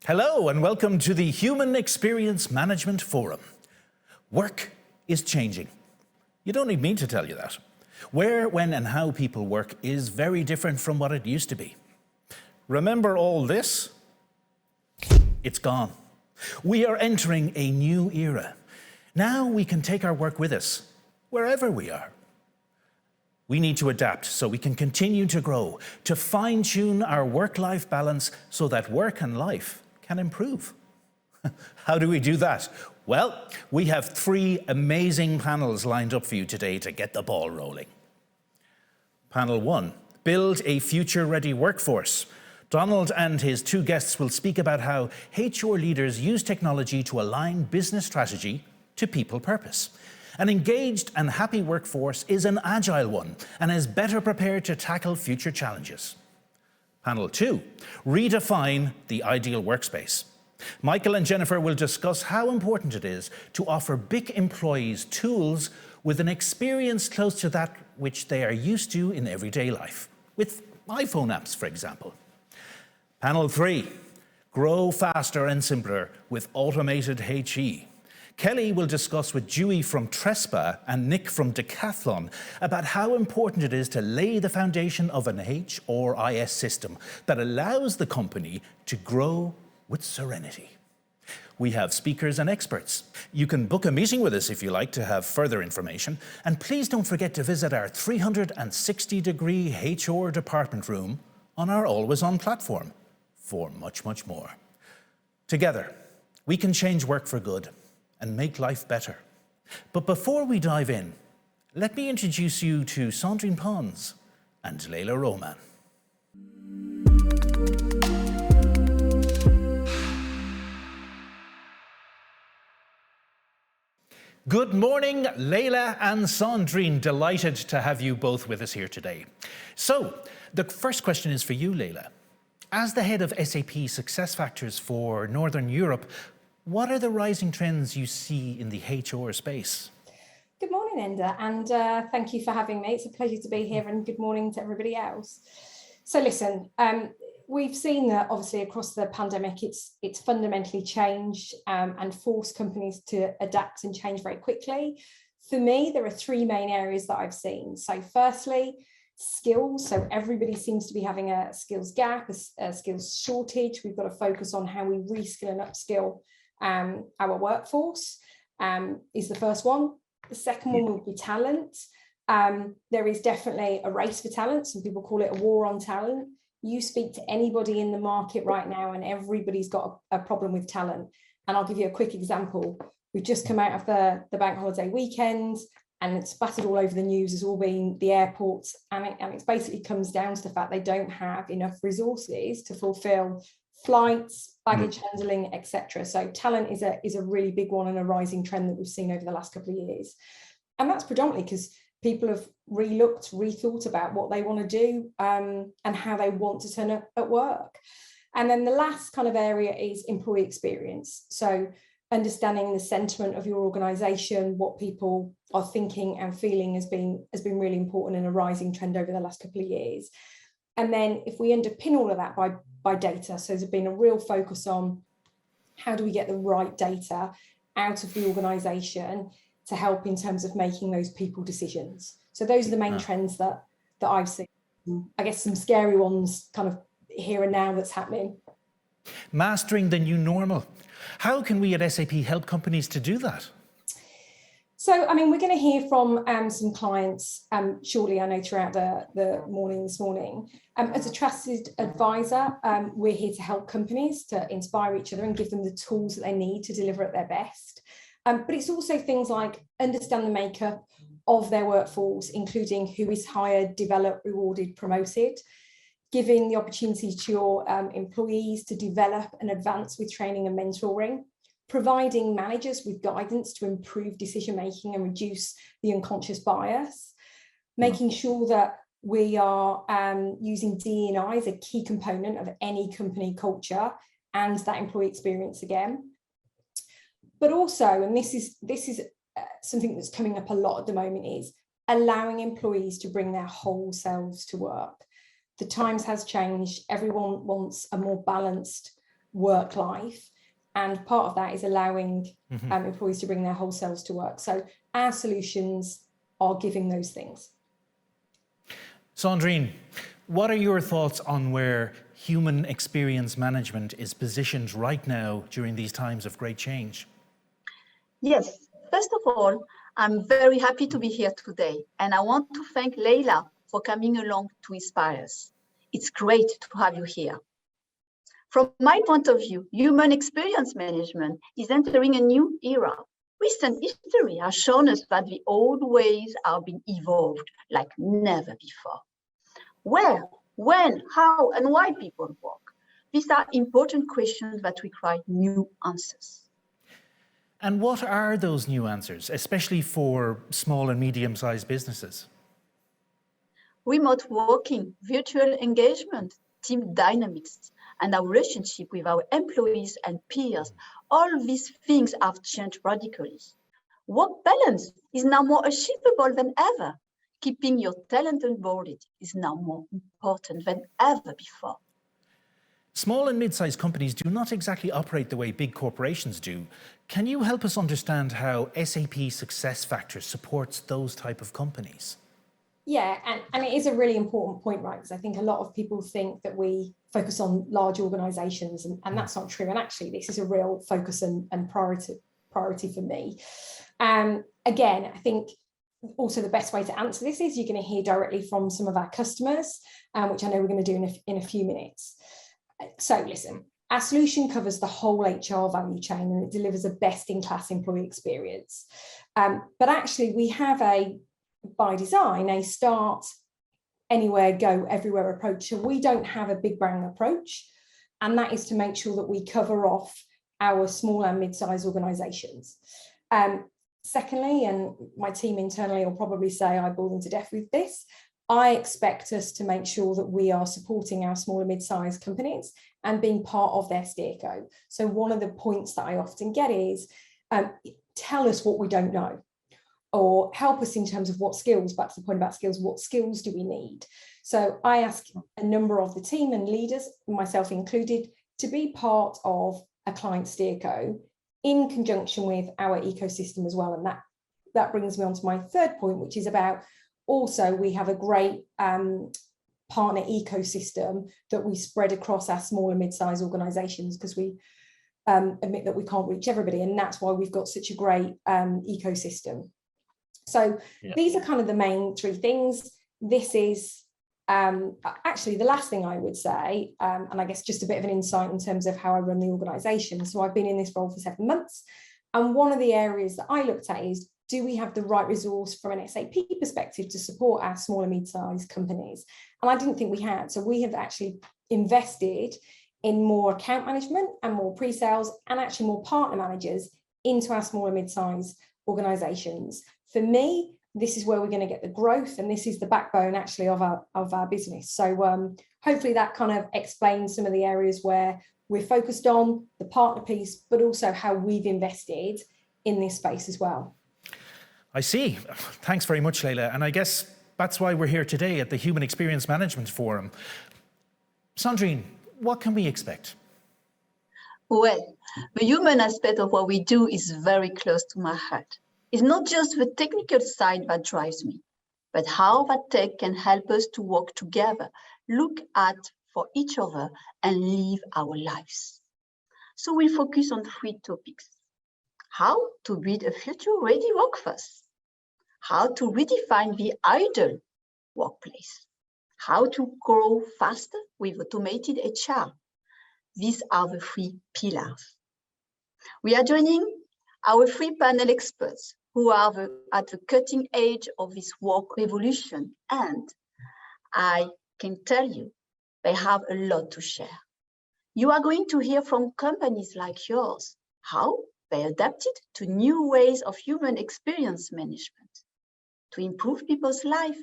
Hello and welcome to the Human Experience Management Forum. Work is changing. You don't need me to tell you that. Where, when and how people work is very different from what it used to be. Remember all this? It's gone. We are entering a new era. Now we can take our work with us, wherever we are. We need to adapt so we can continue to grow, to fine-tune our work-life balance so that work and life can improve. How do we do that? Well, we have three amazing panels lined up for you today to get the ball rolling. Panel 1, build a future-ready workforce. Donald and his two guests will speak about how HR leaders use technology to align business strategy to people purpose. An engaged and happy workforce is an agile one and is better prepared to tackle future challenges. Panel 2, redefine the ideal workspace. Michael and Jennifer will discuss how important it is to offer BIC employees tools with an experience close to that which they are used to in everyday life, with iPhone apps, for example. Panel 3, grow faster and simpler with automated HE. Kelly will discuss with Dewey from Trespa and Nick from Decathlon about how important it is to lay the foundation of an HRIS system that allows the company to grow with serenity. We have speakers and experts. You can book a meeting with us if you like to have further information. And please don't forget to visit our 360-degree HR department room on our Always On platform for much, much more. Together, we can change work for good and make life better. But before we dive in, let me introduce you to Sandrine Pons and Leila Roman. Good morning, Leila and Sandrine. Delighted to have you both with us here today. So, the first question is for you, Leila. As the head of SAP SuccessFactors for Northern Europe, what are the rising trends you see in the HR space? Good morning, Enda, and thank you for having me. It's a pleasure to be here, and good morning to everybody else. So listen, we've seen that obviously across the pandemic, it's fundamentally changed and forced companies to adapt and change very quickly. For me, there are three main areas that I've seen. So firstly, skills. So everybody seems to be having a skills gap, a skills shortage. We've got to focus on how we reskill and upskill our workforce is the first one. The second one will be talent. There is definitely a race for talent. Some people call it a war on talent. You speak to anybody in the market right now and everybody's got a problem with talent. And I'll give you a quick example. We've just come out of the bank holiday weekend and it's spattered all over the news. It's all been the airports, and it basically comes down to the fact they don't have enough resources to fulfill flights, baggage handling, etc. So talent is a really big one and a rising trend that we've seen over the last couple of years. And that's predominantly because people have rethought about what they want to do and how they want to turn up at work. And then the last kind of area is employee experience. So understanding the sentiment of your organization, what people are thinking and feeling has been really important and a rising trend over the last couple of years. And then if we underpin all of that by data, so there's been a real focus on how do we get the right data out of the organization to help in terms of making those people decisions. So those are the main trends that I've seen. I guess some scary ones kind of here and now that's happening. Mastering the new normal. How can we at SAP help companies to do that? So, I mean, we're going to hear from some clients shortly, I know, throughout the morning this morning. As a trusted advisor, we're here to help companies to inspire each other and give them the tools that they need to deliver at their best. But it's also things like understand the makeup of their workforce, including who is hired, developed, rewarded, promoted, giving the opportunity to your employees to develop and advance with training and mentoring, providing managers with guidance to improve decision-making and reduce the unconscious bias, making sure that we are using D&I as a key component of any company culture and that employee experience again. But also, and this is something that's coming up a lot at the moment, is allowing employees to bring their whole selves to work. The times has changed. Everyone wants a more balanced work life. And part of that is allowing employees to bring their whole selves to work. So our solutions are giving those things. Sandrine, what are your thoughts on where human experience management is positioned right now during these times of great change? Yes, first of all, I'm very happy to be here today. And I want to thank Leila for coming along to inspire us. It's great to have you here. From my point of view, human experience management is entering a new era. Recent history has shown us that the old ways are being evolved like never before. Where, when, how, and why people work? These are important questions that require new answers. And what are those new answers, especially for small and medium-sized businesses? Remote working, virtual engagement, team dynamics, and our relationship with our employees and peers, all these things have changed radically. Work balance is now more achievable than ever. Keeping your talent onboarded is now more important than ever before. Small and mid-sized companies do not exactly operate the way big corporations do. Can you help us understand how SAP SuccessFactors supports those type of companies? Yeah, and it is a really important point, right? Because I think a lot of people think that we focus on large organizations, and that's not true. And actually, this is a real focus and priority for me. Again, I think also the best way to answer this is you're going to hear directly from some of our customers, which I know we're going to do in a few minutes. So listen, our solution covers the whole HR value chain and it delivers a best-in-class employee experience. But actually, we have by design, a start anywhere, go everywhere approach. So we don't have a big bang approach. And that is to make sure that we cover off our small and mid-sized organizations. Secondly, and my team internally will probably say I bore them to death with this, I expect us to make sure that we are supporting our small and mid-sized companies and being part of their steerco. So one of the points that I often get is, tell us what we don't know, or help us in terms of what skills, back to the point about skills, what skills do we need? So I ask a number of the team and leaders, myself included, to be part of a client steerco in conjunction with our ecosystem as well. And that brings me on to my third point, which is about also we have a great partner ecosystem that we spread across our small and mid-sized organizations, because we admit that we can't reach everybody. And that's why we've got such a great ecosystem. So these are kind of the main three things. This is actually the last thing I would say, and I guess just a bit of an insight in terms of how I run the organization. So I've been in this role for 7 months. And one of the areas that I looked at is, do we have the right resource from an SAP perspective to support our small and mid-sized companies? And I didn't think we had. So we have actually invested in more account management and more pre-sales and actually more partner managers into our small and mid-sized organizations. For me, this is where we're going to get the growth, and this is the backbone actually of our business. So hopefully that kind of explains some of the areas where we're focused on the partner piece, but also how we've invested in this space as well. I see. Thanks very much, Leila. And I guess that's why we're here today at the Human Experience Management Forum. Sandrine, what can we expect? Well, the human aspect of what we do is very close to my heart. It's not just the technical side that drives me, but how that tech can help us to work together, look at for each other, and live our lives. So we focus on 3 topics. How to build a future-ready workforce, how to redefine the ideal workplace, how to grow faster with automated HR. These are the 3 pillars. We are joining our 3 panel experts who are at the cutting edge of this work revolution, and I can tell you they have a lot to share. You are going to hear from companies like yours, how they adapted to new ways of human experience management. To improve people's life,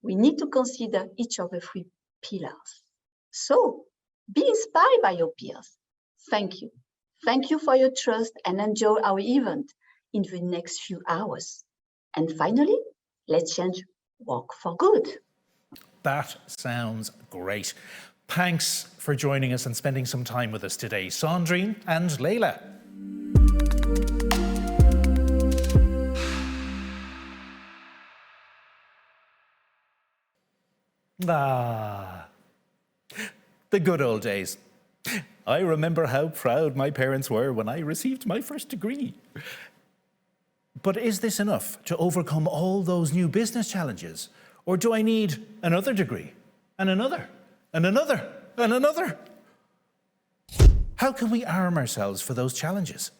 we need to consider each of the 3 pillars. So be inspired by your peers. Thank you. Thank you for your trust, and enjoy our event in the next few hours. And finally, let's change work for good. That sounds great. Thanks for joining us and spending some time with us today, Sandrine and Leila. The good old days. I remember how proud my parents were when I received my first degree. But is this enough to overcome all those new business challenges? Or do I need another degree, and another, and another, and another? How can we arm ourselves for those challenges?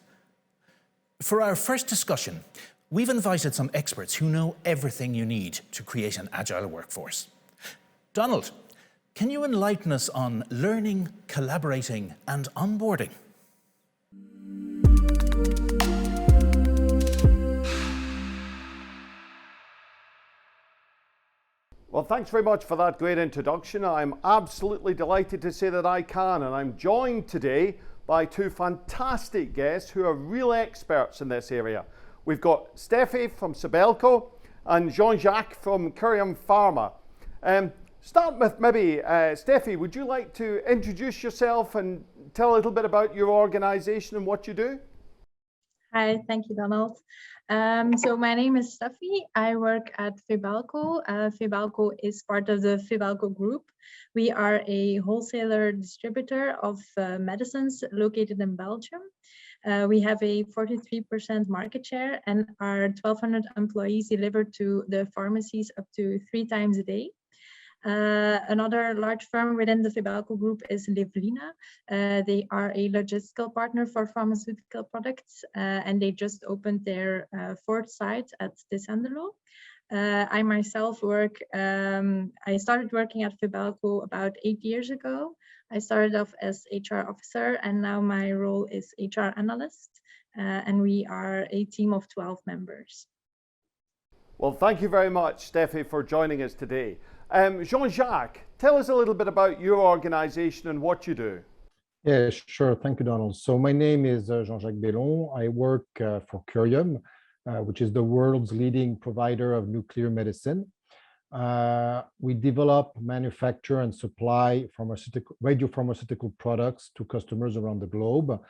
For our first discussion, we've invited some experts who know everything you need to create an agile workforce. Donald, can you enlighten us on learning, collaborating, and onboarding? Well, thanks very much for that great introduction. I'm absolutely delighted to say that I can, and I'm joined today by two fantastic guests who are real experts in this area. We've got Steffi from Sibelco and Jean-Jacques from Curium Pharma. Start with maybe, Steffi, would you like to introduce yourself and tell a little bit about your organization and what you do? Hi, thank you, Donald. So my name is Steffi. I work at Sibelco. Sibelco is part of the Sibelco group. We are a wholesaler distributor of medicines located in Belgium. We have a 43% market share, and our 1,200 employees deliver to the pharmacies up to 3 times a day. Another large firm within the Sibelco group is Livlina. They are a logistical partner for pharmaceutical products, and they just opened their 4th site at Decathlon. I myself I started working at Sibelco about 8 years ago. I started off as HR officer, and now my role is HR analyst, and we are a team of 12 members. Well, thank you very much, Steffi, for joining us today. Jean-Jacques, tell us a little bit about your organization and what you do. Yeah, sure. Thank you, Donald. So my name is Jean-Jacques Bellon. I work for Curium, which is the world's leading provider of nuclear medicine. We develop, manufacture, and supply radiopharmaceutical products to customers around the globe.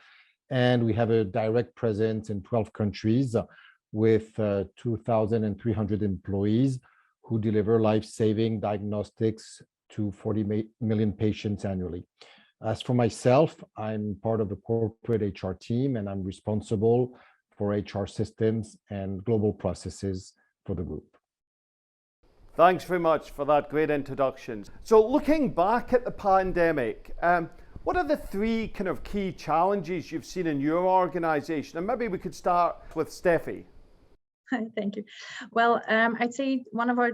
And we have a direct presence in 12 countries with 2,300 employees who deliver life-saving diagnostics to 40 million patients annually. As for myself, I'm part of the corporate HR team, and I'm responsible for HR systems and global processes for the group. Thanks very much for that great introduction. So looking back at the pandemic, what are the 3 kind of key challenges you've seen in your organization? And maybe we could start with Steffi. Thank you. Well, I'd say one of our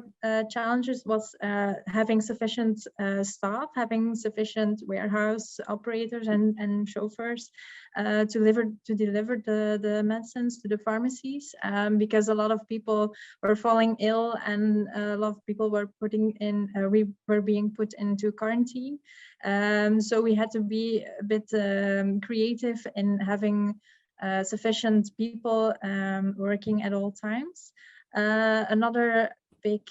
challenges was having sufficient staff, having sufficient warehouse operators and chauffeurs to deliver the medicines to the pharmacies, because a lot of people were falling ill and a lot of people were being put into quarantine. So we had to be a bit creative in having sufficient people working at all times. Another big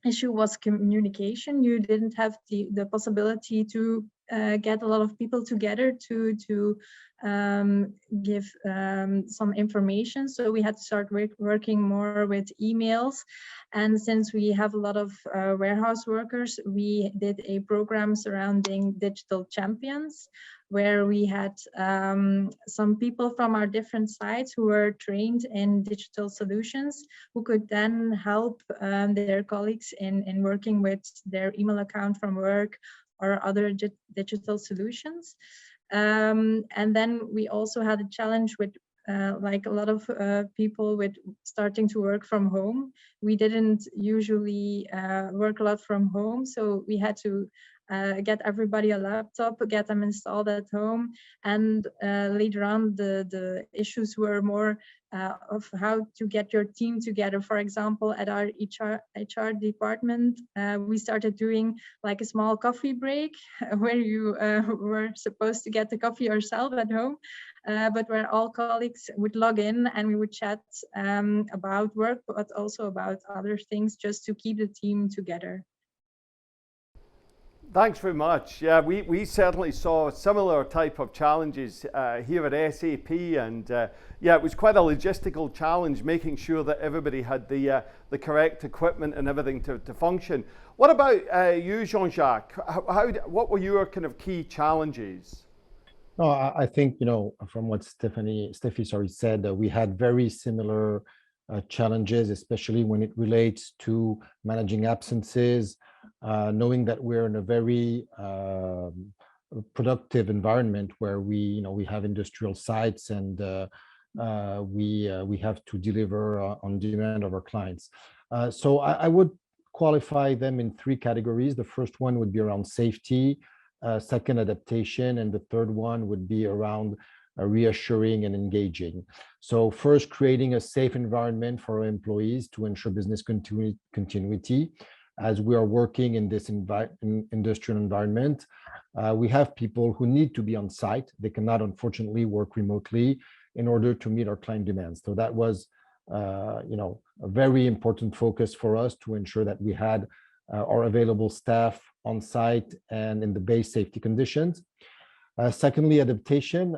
issue was communication. You didn't have the possibility to get a lot of people together to give some information. So we had to start working more with emails. And since we have a lot of warehouse workers, we did a program surrounding digital champions, where we had some people from our different sites who were trained in digital solutions, who could then help their colleagues in working with their email account from work or other digital solutions. And then we also had a challenge with like a lot of people with starting to work from home. We didn't usually work a lot from home, so we had to get everybody a laptop, get them installed at home, and later on the issues were more of how to get your team together. For example, at our HR department, we started doing like a small coffee break where you were supposed to get the coffee yourself at home, but where all colleagues would log in and we would chat about work, but also about other things, just to keep the team together. Thanks very much. Yeah, we certainly saw similar type of challenges here at SAP, and yeah, it was quite a logistical challenge making sure that everybody had the correct equipment and everything to function. What about you, Jean-Jacques? What were your kind of key challenges? No, I think, you know, from what Steffi said, we had very similar challenges, especially when it relates to managing absences, knowing that we're in a very productive environment where we have industrial sites, and we have to deliver on demand of our clients. So I would qualify them in three categories. The first one would be around safety, second, adaptation, and the third one would be around reassuring and engaging. So first, creating a safe environment for our employees to ensure business continuity. As we are working in this industrial environment, we have people who need to be on site. They cannot, unfortunately, work remotely in order to meet our client demands. So that was a very important focus for us to ensure that we had our available staff on site and in the base safety conditions. Secondly, adaptation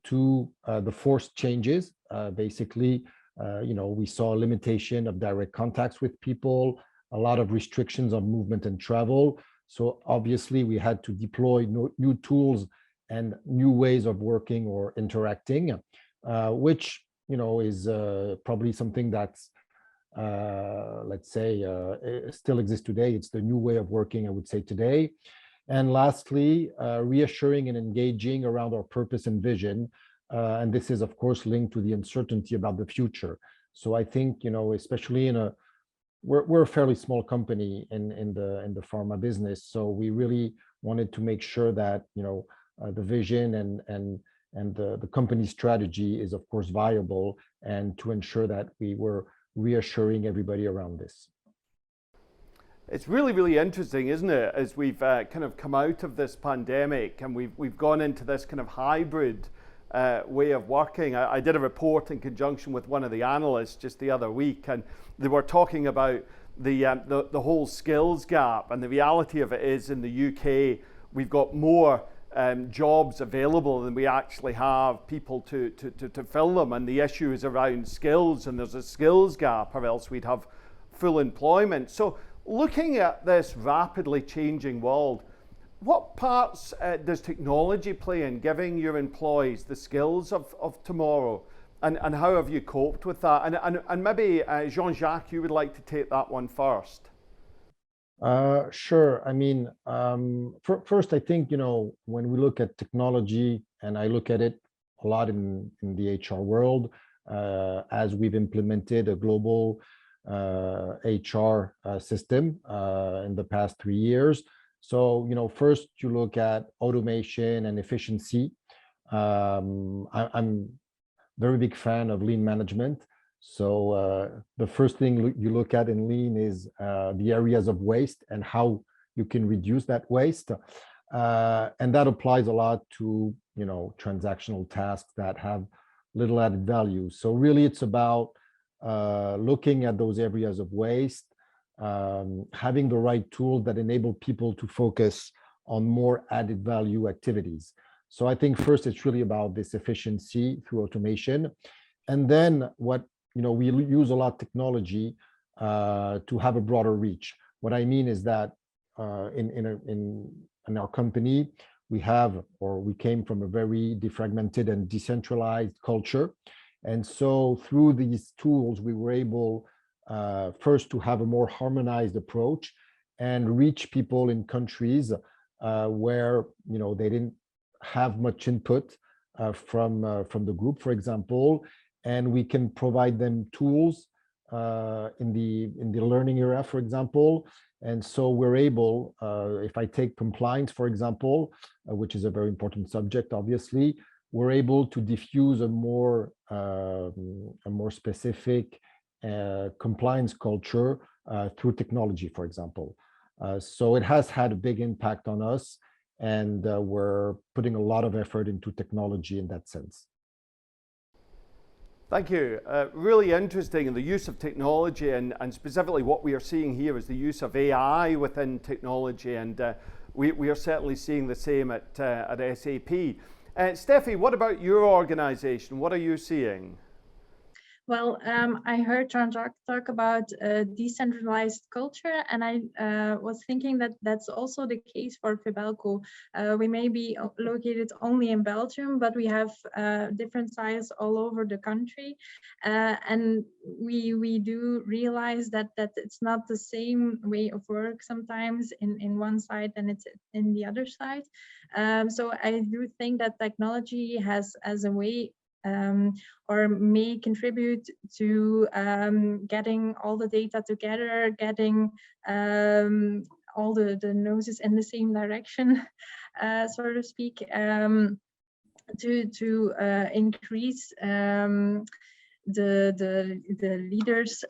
to the forced changes. Basically, we saw a limitation of direct contacts with people, a lot of restrictions on movement and travel. So obviously, we had to deploy new tools and new ways of working or interacting, which is probably something that's let's say still exists today. It's the new way of working, I would say, today. And lastly, reassuring and engaging around our purpose and vision. And this is, of course, linked to the uncertainty about the future. So I think, especially we're a fairly small company in the pharma business. So we really wanted to make sure that, the vision and the company strategy is, of course, viable, and to ensure that we were reassuring everybody around this. It's really, really interesting, isn't it, as we've kind of come out of this pandemic and we've gone into this kind of hybrid way of working. I did a report in conjunction with one of the analysts just the other week, and they were talking about the whole skills gap, and the reality of it is in the UK we've got more jobs available than we actually have people to fill them, and the issue is around skills, and there's a skills gap, or else we'd have full employment. So looking at this rapidly changing world, what parts does technology play in giving your employees the skills of tomorrow, and how have you coped with that? And maybe Jean-Jacques, you would like to take that one first. Sure. I mean, first, I think, when we look at technology, and I look at it a lot in the HR world, as we've implemented a global HR system in the past 3 years. So, first you look at automation and efficiency. I'm a very big fan of lean management. So the first thing you look at in lean is the areas of waste and how you can reduce that waste. And that applies a lot to, transactional tasks that have little added value. So really it's about looking at those areas of waste, having the right tools that enable people to focus on more added value activities. So I think first it's really about this efficiency through automation. And then we use a lot of technology to have a broader reach. What I mean is that in our company, we came from a very defragmented and decentralized culture. And so through these tools, we were able first to have a more harmonized approach and reach people in countries where they didn't have much input from the group, for example, and we can provide them tools in the learning era, for example. And so we're able, if I take compliance, for example, which is a very important subject, obviously, we're able to diffuse a more specific compliance culture through technology, for example. So it has had a big impact on us, and we're putting a lot of effort into technology in that sense. Thank you. Really interesting, and the use of technology, and specifically what we are seeing here is the use of AI within technology, and we are certainly seeing the same at SAP. Steffi, what about your organization? What are you seeing? Well, I heard Jean-Jacques talk about decentralized culture, and I was thinking that that's also the case for Fibelco. We may be located only in Belgium, but we have different sites all over the country, and we do realize that it's not the same way of work sometimes in one site and it's in the other side. So I do think that technology has as a way or may contribute to getting all the data together, getting all the noses in the same direction, so to speak, to increase the leaders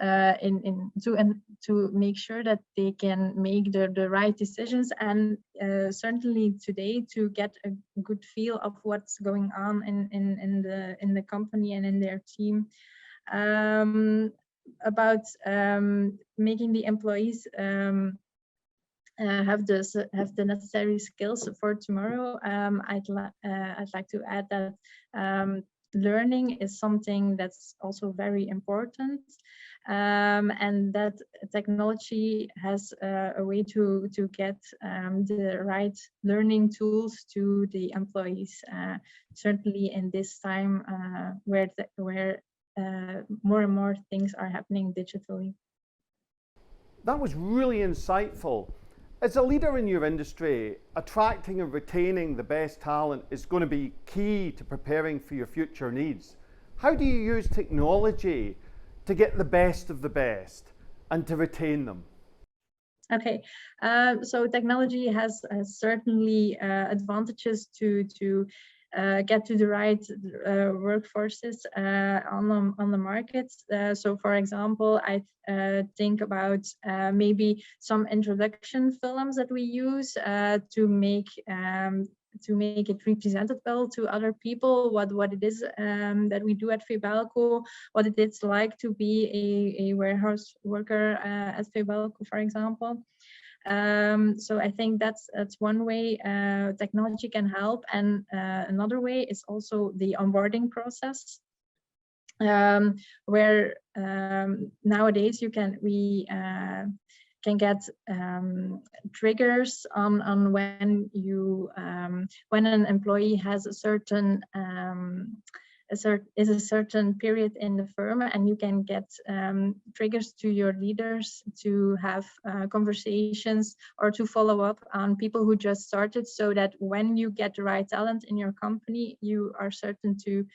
to make sure that they can make the right decisions, and certainly today to get a good feel of what's going on in the company and in their team, about making the employees have the necessary skills for tomorrow. I'd like to add that learning is something that's also very important, and that technology has a way to get the right learning tools to the employees, certainly in this time where more and more things are happening digitally. That was really insightful. As a leader in your industry, attracting and retaining the best talent is going to be key to preparing for your future needs. How do you use technology to get the best of the best and to retain them? Okay, so technology has certainly advantages to get to the right workforces on the markets. So, for example, I think about maybe some introduction films that we use to make it representable to other people what it is that we do at Fibelco, what it is like to be a warehouse worker at Fibelco, for example. So I think that's one way technology can help, and another way is also the onboarding process, where nowadays we can get triggers on when an employee has a certain period in the firm, and you can get triggers to your leaders to have conversations or to follow up on people who just started, so that when you get the right talent in your company, you are certain to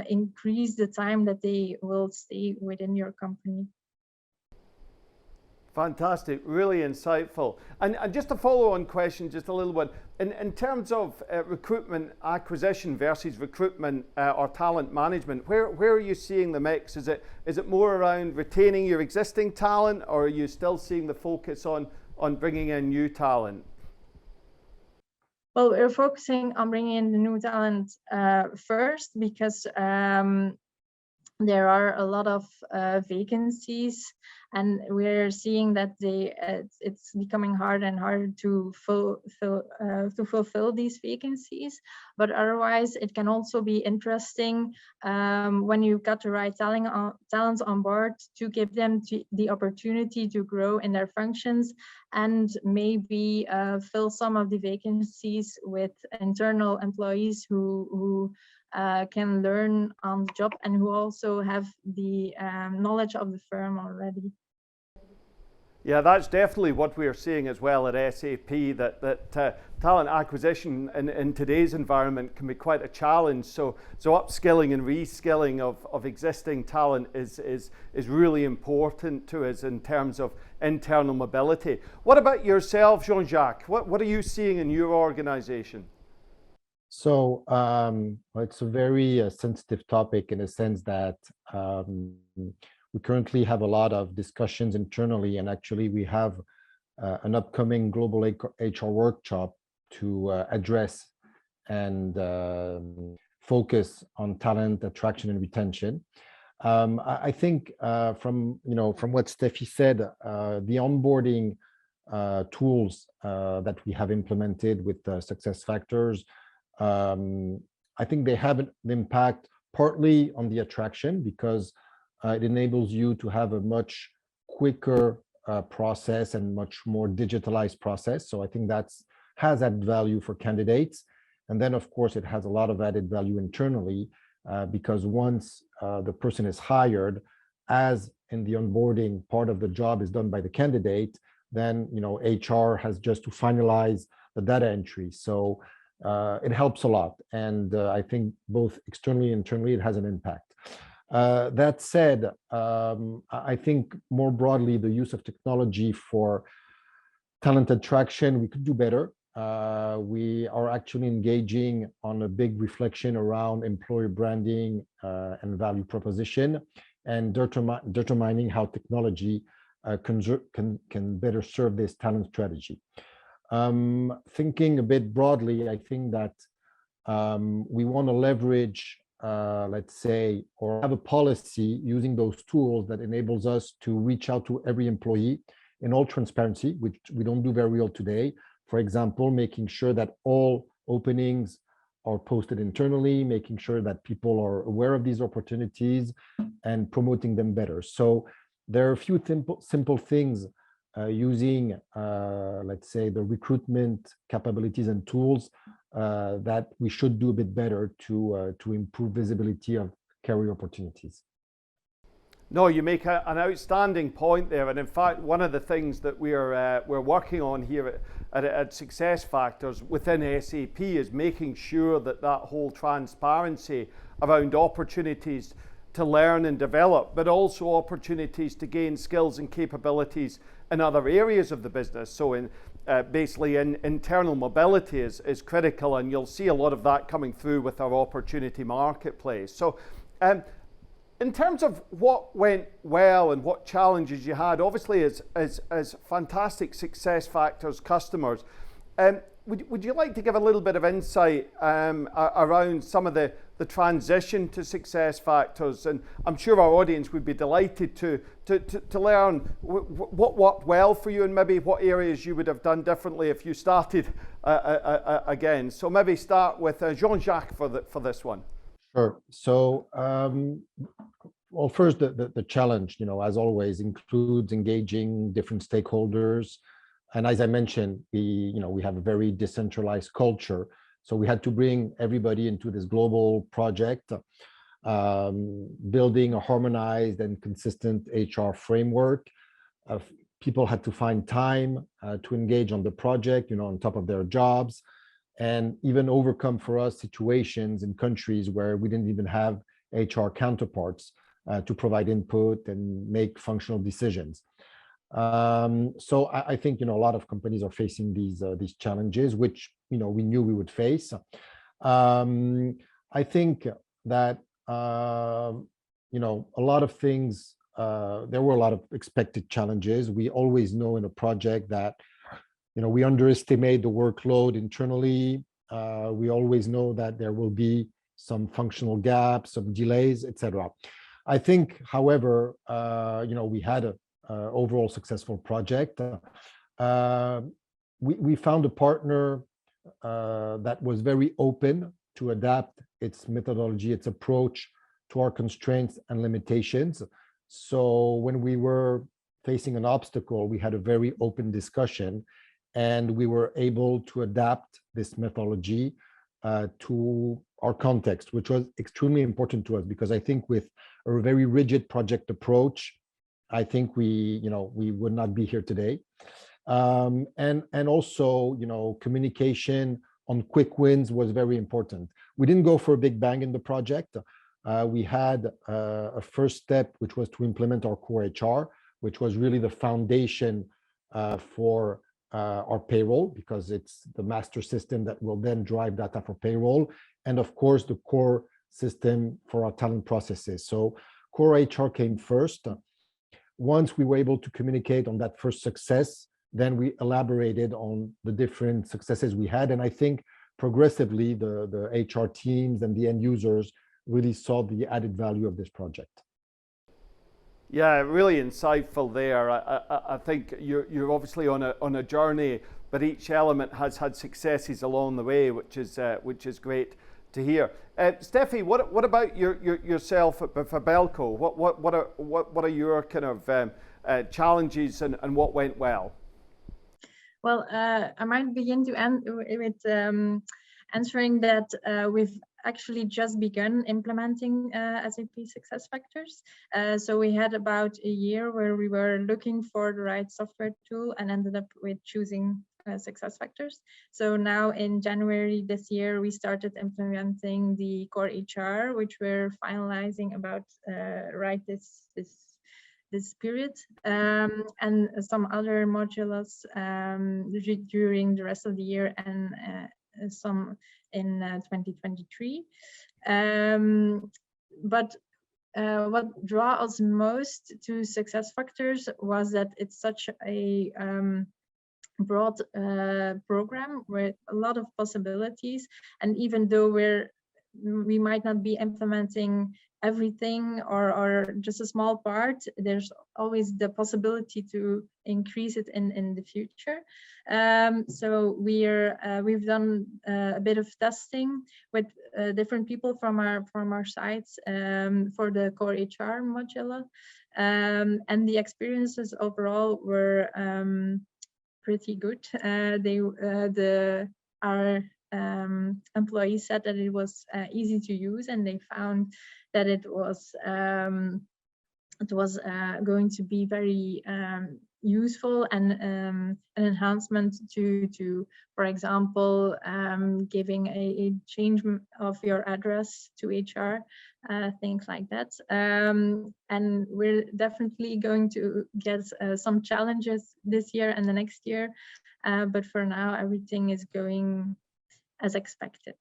increase the time that they will stay within your company. Fantastic, really insightful. And just a follow-on question, just a little bit. In terms of recruitment acquisition versus recruitment or talent management, where are you seeing the mix? Is it more around retaining your existing talent, or are you still seeing the focus on bringing in new talent? Well, we're focusing on bringing in the new talent first, because there are a lot of vacancies, and we're seeing that it's becoming harder and harder to fulfill these vacancies. But otherwise, it can also be interesting when you've got the right talents on board, to give them the opportunity to grow in their functions, and maybe fill some of the vacancies with internal employees who can learn on the job and who also have the knowledge of the firm already. Yeah, that's definitely what we're seeing as well at SAP, that talent acquisition in today's environment can be quite a challenge. So upskilling and reskilling of existing talent is really important to us in terms of internal mobility. What about yourself, Jean-Jacques? What are you seeing in your organization? So it's a very sensitive topic, in a sense that we currently have a lot of discussions internally, and actually we have an upcoming global HR workshop to address and focus on talent attraction and retention. I think from what Steffi said, the onboarding tools that we have implemented with success factors, I think they have an impact partly on the attraction because it enables you to have a much quicker process and much more digitalized process. So I think has added value for candidates. And then, of course, it has a lot of added value internally because once the person is hired, as in the onboarding part of the job is done by the candidate, then HR has just to finalize the data entry. So it helps a lot. And I think both externally and internally, it has an impact. That said, I think more broadly, the use of technology for talent attraction, we could do better. We are actually engaging on a big reflection around employer branding and value proposition and determining how technology can better serve this talent strategy. Thinking a bit broadly, I think that we want to leverage, let's say, or have a policy using those tools that enables us to reach out to every employee in all transparency, which we don't do very well today. For example, making sure that all openings are posted internally, making sure that people are aware of these opportunities and promoting them better. So there are a few simple things using, let's say, the recruitment capabilities and tools that we should do a bit better to improve visibility of career opportunities. No, you make an outstanding point there, and in fact, one of the things that we're working on here at Success Factors within SAP is making sure that whole transparency around opportunities to learn and develop, but also opportunities to gain skills and capabilities in other areas of the business. So basically internal mobility is critical, and you'll see a lot of that coming through with our opportunity marketplace. So in terms of what went well and what challenges you had, obviously as fantastic Success Factors customers, would you like to give a little bit of insight around some of the transition to Success Factors? And I'm sure our audience would be delighted to learn what worked well for you and maybe what areas you would have done differently if you started again. So maybe start with Jean-Jacques for this one. Sure. So, well, first, the challenge, as always, includes engaging different stakeholders. And as I mentioned, we have a very decentralized culture. So we had to bring everybody into this global project, building a harmonized and consistent HR framework. People had to find time to engage on the project, on top of their jobs, and even overcome for us situations in countries where we didn't even have HR counterparts to provide input and make functional decisions. So I think a lot of companies are facing these challenges, which we knew we would face. I think that a lot of things. There were a lot of expected challenges. We always know in a project that we underestimate the workload internally. We always know that there will be some functional gaps, some delays, etc. I think, however, we had an overall successful project. We found a partner that was very open to adapt its methodology, its approach to our constraints and limitations. So when we were facing an obstacle, we had a very open discussion, and we were able to adapt this methodology to our context, which was extremely important to us, because I think with a very rigid project approach, I think we would not be here today. And also, communication on quick wins was very important. We didn't go for a big bang in the project. We had a first step, which was to implement our core HR, which was really the foundation for our payroll, because it's the master system that will then drive data for payroll, and of course the core system for our talent processes. So core HR came first. Once we were able to communicate on that first success, then we elaborated on the different successes we had. And I think progressively the HR teams and the end users really saw the added value of this project. Yeah, really insightful there. I think you're obviously on a journey, but each element has had successes along the way, which is great to hear. Steffi, what about yourself for Belco? What are your kind of challenges and what went well? Well, I might begin to end with answering that we've actually just begun implementing SAP SuccessFactors. So we had about a year where we were looking for the right software tool and ended up with choosing SuccessFactors. So now in January this year, we started implementing the core HR, which we're finalizing about right this period, and some other modules during the rest of the year and some in 2023. But what drew us most to SuccessFactors was that it's such a broad program with a lot of possibilities, and even though we might not be implementing everything or just a small part, there's always the possibility to increase it in the future. So we've done a bit of testing with different people from our sites for the core HR module, and the experiences overall were pretty good. Our employees said that it was easy to use, and they found that it was going to be very useful and an enhancement to, for example, giving a change of your address to HR, things like that. And we're definitely going to get some challenges this year and the next year, but for now, everything is going as expected.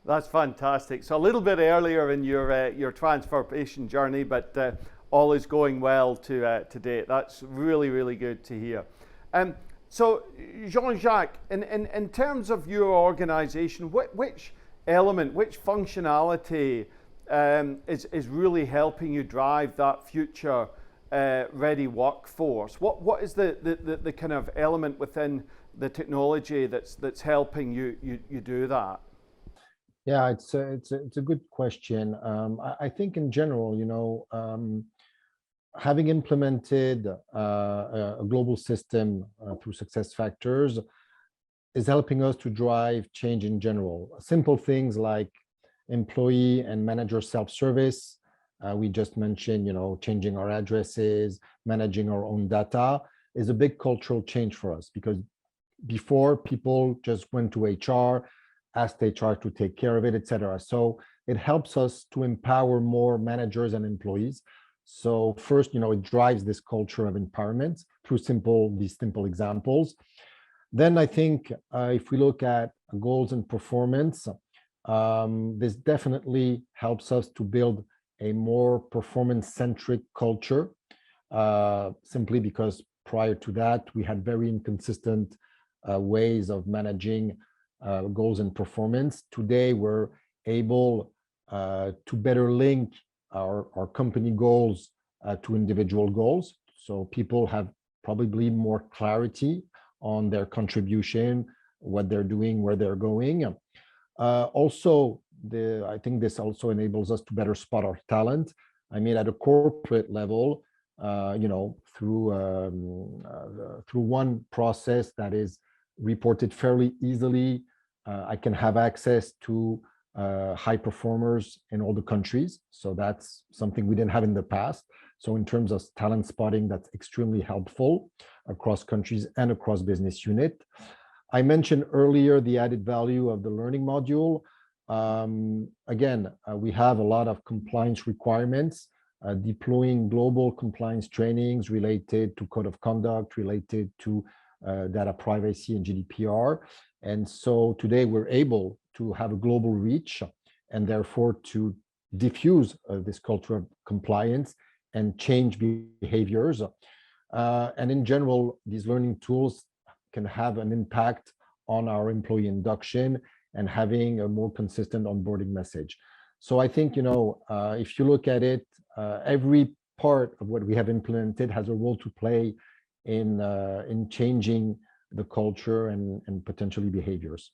That's fantastic. So a little bit earlier in your transformation journey, but all is going well to date. That's really, really good to hear. So Jean-Jacques, in terms of your organization, which element, which functionality is really helping you drive that future ready workforce? What is the kind of element within the technology that's helping you do that? Yeah, it's a good question. I think in general, you know, having implemented a global system through SuccessFactors is helping us to drive change in general. Simple things like employee and manager self-service. We just mentioned, you know, changing our addresses, managing our own data is a big cultural change for us, because before people just went to HR, asked HR to take care of it, etc. So it helps us to empower more managers and employees. So first, you know, it drives this culture of empowerment through these simple examples. Then I think if we look at goals and performance, this definitely helps us to build a more performance-centric culture, simply because prior to that, we had very inconsistent ways of managing goals and performance. Today, we're able to better link our company goals to individual goals. So people have probably more clarity on their contribution, what they're doing, where they're going. Also, I think this also enables us to better spot our talent. I mean, at a corporate level, you know, through one process that is reported fairly easily, I can have access to high performers in all the countries. So that's something we didn't have in the past. So in terms of talent spotting, that's extremely helpful across countries and across business unit. I mentioned earlier the added value of the learning module. Again, we have a lot of compliance requirements, deploying global compliance trainings related to code of conduct, related to data privacy and GDPR. And so today we're able to have a global reach and therefore to diffuse this culture of compliance and change behaviors. And in general, these learning tools can have an impact on our employee induction and having a more consistent onboarding message. So I think, if you look at it, every part of what we have implemented has a role to play in changing the culture and potentially behaviors.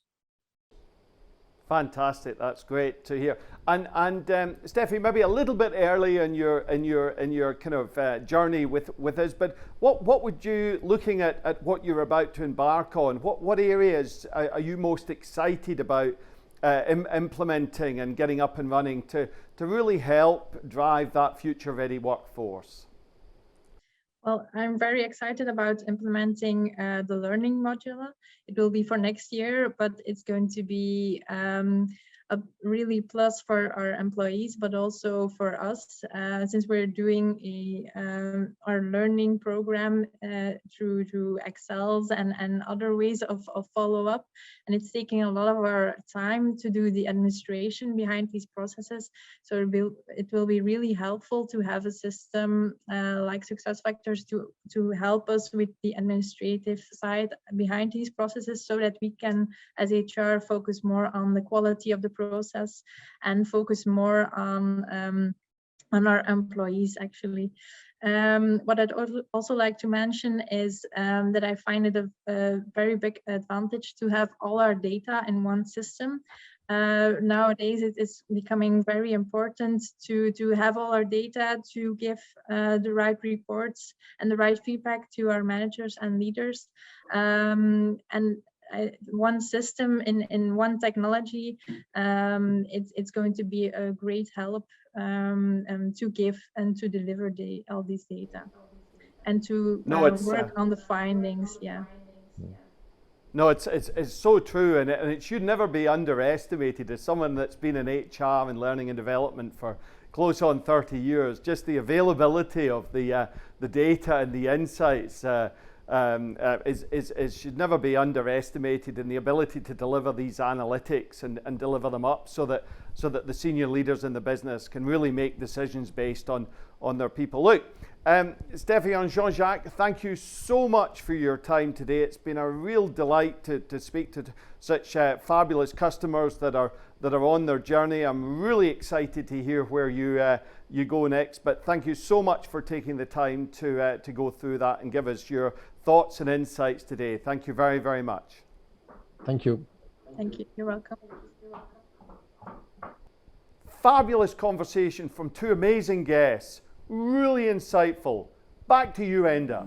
Fantastic, that's great to hear. And Steffi, maybe a little bit early in your kind of journey with us, but what would you, looking at what you're about to embark on, what areas are you most excited about implementing and getting up and running to really help drive that future-ready workforce? Well, I'm very excited about implementing the learning module. It will be for next year, but it's going to be a really plus for our employees, but also for us, since we're doing our learning program through Excels and other ways of follow-up. And it's taking a lot of our time to do the administration behind these processes. So it will be really helpful to have a system like SuccessFactors to help us with the administrative side behind these processes, so that we can, as HR, focus more on the quality of the process and focus more on our employees, actually. What I'd also like to mention is that I find it a very big advantage to have all our data in one system. Nowadays, it is becoming very important to have all our data to give the right reports and the right feedback to our managers and leaders. One system in one technology, it's going to be a great help to give and to deliver all these data and to work on the findings. Yeah. No, it's so true, and it should never be underestimated. As someone that's been in HR and learning and development for close on 30 years, just the availability of the data and the insights should never be underestimated, and the ability to deliver these analytics and deliver them up so that the senior leaders in the business can really make decisions based on their people. Look, Steffi and Jean-Jacques, thank you so much for your time today. It's been a real delight to speak to such fabulous customers that are on their journey. I'm really excited to hear where you go next, but thank you so much for taking the time to go through that and give us your thoughts and insights today. Thank you very, very much. Thank you. Thank you. You're welcome. Fabulous conversation from two amazing guests. Really insightful. Back to you, Enda.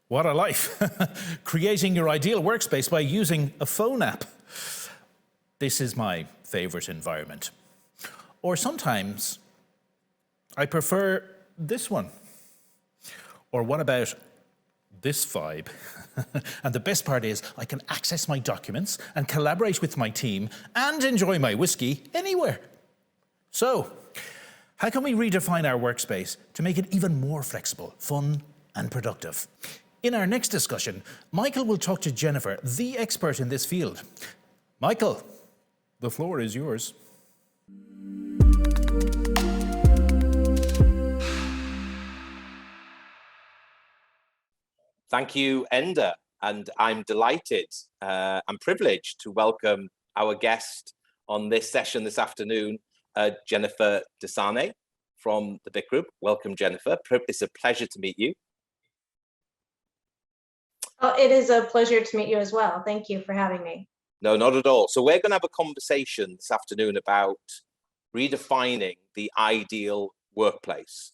What a life. Creating your ideal workspace by using a phone app. This is my favorite environment. Or sometimes I prefer this one. Or what about this vibe? And the best part is I can access my documents and collaborate with my team and enjoy my whiskey anywhere. So, how can we redefine our workspace to make it even more flexible, fun, and productive? In our next discussion, Michael will talk to Jennifer, the expert in this field. Michael, the floor is yours. Thank you, Enda, and I'm delighted and privileged to welcome our guest on this session this afternoon, Jennifer Desarnais from the BIC Group. Welcome, Jennifer. It's a pleasure to meet you. Oh, it is a pleasure to meet you as well. Thank you for having me. No, not at all. So we're going to have a conversation this afternoon about redefining the ideal workplace,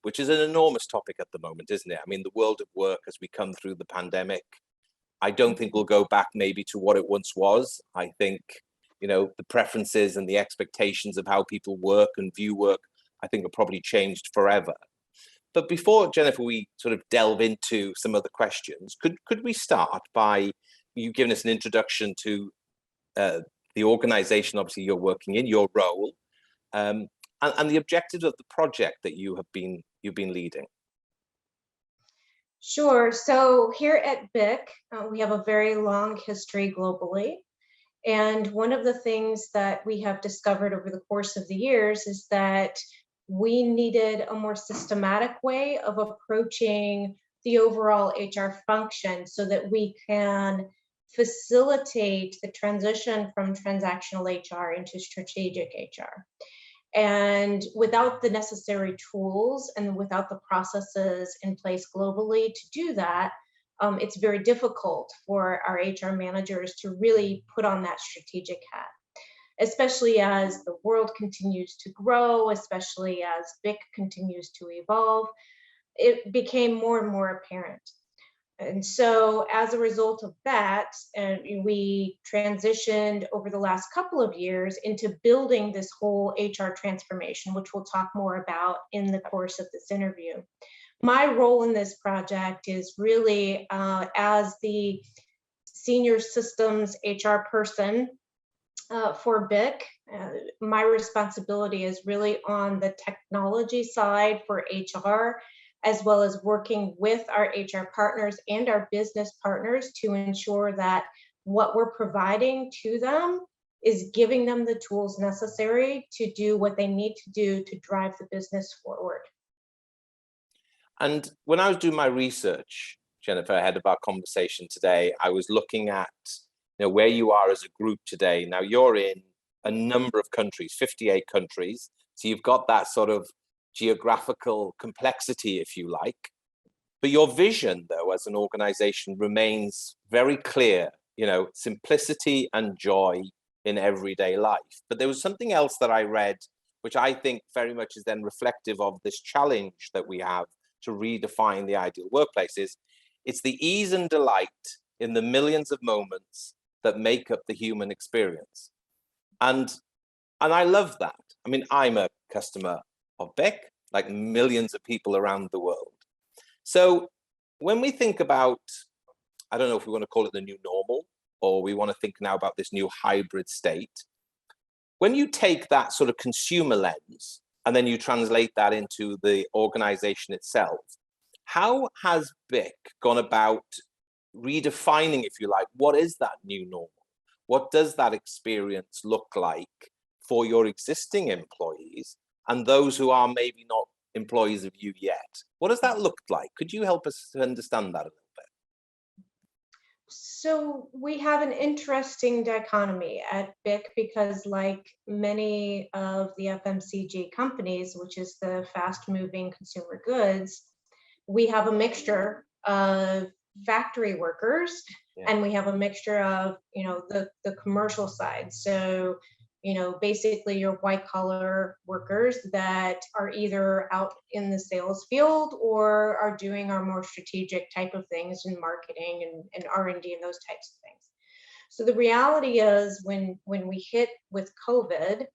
which is an enormous topic at the moment, isn't it? I mean, the world of work as we come through the pandemic, I don't think we'll go back maybe to what it once was. I think, the preferences and the expectations of how people work and view work, I think have probably changed forever. But before, Jennifer, we sort of delve into some of the questions, could we start by you giving us an introduction to the organization, obviously you're working in, your role, and the objectives of the project that you've been leading? Sure. So here at BIC, we have a very long history globally. And one of the things that we have discovered over the course of the years is that we needed a more systematic way of approaching the overall HR function so that we can facilitate the transition from transactional HR into strategic HR. And without the necessary tools and without the processes in place globally to do that, it's very difficult for our HR managers to really put on that strategic hat, especially as the world continues to grow, especially as BIC continues to evolve. It became more and more apparent. And so as a result of that, we transitioned over the last couple of years into building this whole HR transformation, which we'll talk more about in the course of this interview. My role in this project is really as the senior systems HR person for BIC. My responsibility is really on the technology side for HR, as well as working with our HR partners and our business partners to ensure that what we're providing to them is giving them the tools necessary to do what they need to do to drive the business forward. And when I was doing my research, Jennifer, ahead of our conversation today, I was looking at where you are as a group today. Now you're in a number of countries, 58 countries. So you've got that sort of geographical complexity, if you like. But your vision, though, as an organization remains very clear, simplicity and joy in everyday life. But there was something else that I read, which I think very much is then reflective of this challenge that we have to redefine the ideal workplace. It's the ease and delight in the millions of moments that make up the human experience. And I love that. I mean, I'm a customer of BIC, like millions of people around the world. So when we think about, I don't know if we want to call it the new normal, or we want to think now about this new hybrid state, when you take that sort of consumer lens and then you translate that into the organization itself, how has BIC gone about redefining, if you like, what is that new normal? What does that experience look like for your existing employees and those who are maybe not employees of you yet? What does that look like? Could you help us to understand that a little bit? So we have an interesting dichotomy at BIC because, like many of the FMCG companies, which is the fast-moving consumer goods, we have a mixture of factory workers, and we have a mixture of the commercial side. So basically your white collar workers that are either out in the sales field or are doing our more strategic type of things in marketing and R&D and those types of things. So the reality is when we hit with COVID,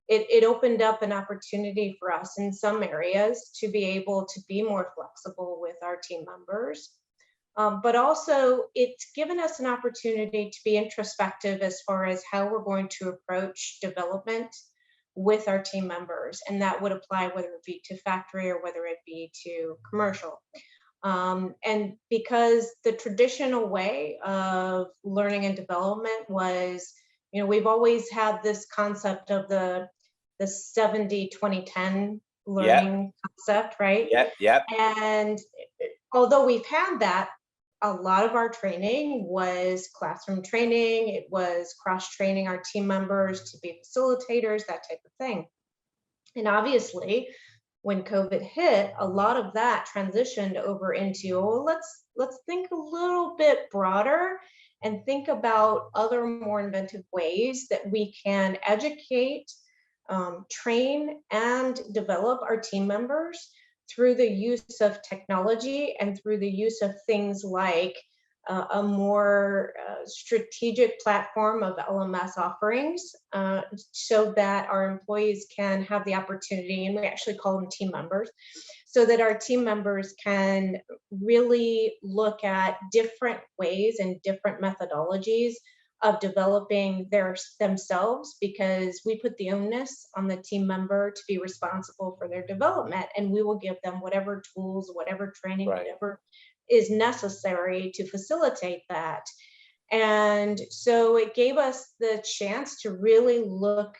it opened up an opportunity for us in some areas to be able to be more flexible with our team members. But also it's given us an opportunity to be introspective as far as how we're going to approach development with our team members. And that would apply whether it be to factory or whether it be to commercial. And because the traditional way of learning and development was, we've always had this concept of the 70-20-10 learning concept, right? Yeah. And although we've had that, a lot of our training was classroom training. It was cross-training our team members to be facilitators, that type of thing. And obviously, when COVID hit, a lot of that transitioned over into, let's think a little bit broader and think about other more inventive ways that we can educate, train, and develop our team members through the use of technology and through the use of things like a more strategic platform of LMS offerings so that our employees can have the opportunity, and we actually call them team members, so that our team members can really look at different ways and different methodologies of developing themselves, because we put the onus on the team member to be responsible for their development, and we will give them whatever tools, whatever training, whatever is necessary to facilitate that. And so it gave us the chance to really look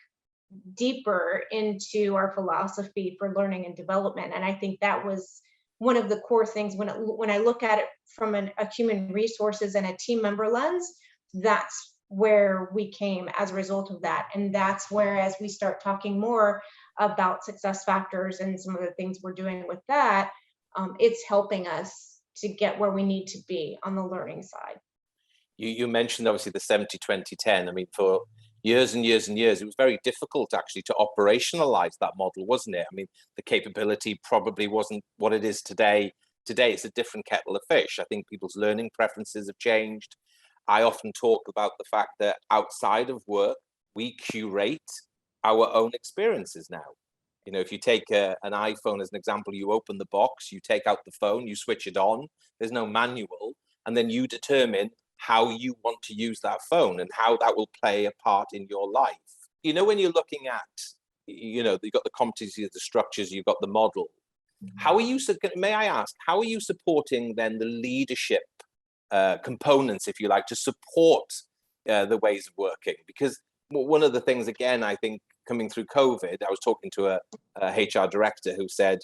deeper into our philosophy for learning and development. And I think that was one of the core things when I look at it from a human resources and a team member lens. That's where we came as a result of that. And that's where, as we start talking more about success factors and some of the things we're doing with that, it's helping us to get where we need to be on the learning side. You mentioned obviously the 70-20-10. I mean, for years and years and years, it was very difficult actually to operationalize that model, wasn't it? I mean, the capability probably wasn't what it is today. Today, it's a different kettle of fish. I think people's learning preferences have changed. I often talk about the fact that outside of work, we curate our own experiences now. You know, if you take an iPhone as an example, you open the box, you take out the phone, you switch it on, there's no manual, and then you determine how you want to use that phone and how that will play a part in your life. You know, when you're looking at, you know, you've got the competencies, the structures, you've got the model. How are you, may I ask, how are you supporting then the leadership components, if you like, to support the ways of working? Because one of the things, again, I think coming through COVID, I was talking to a HR director who said,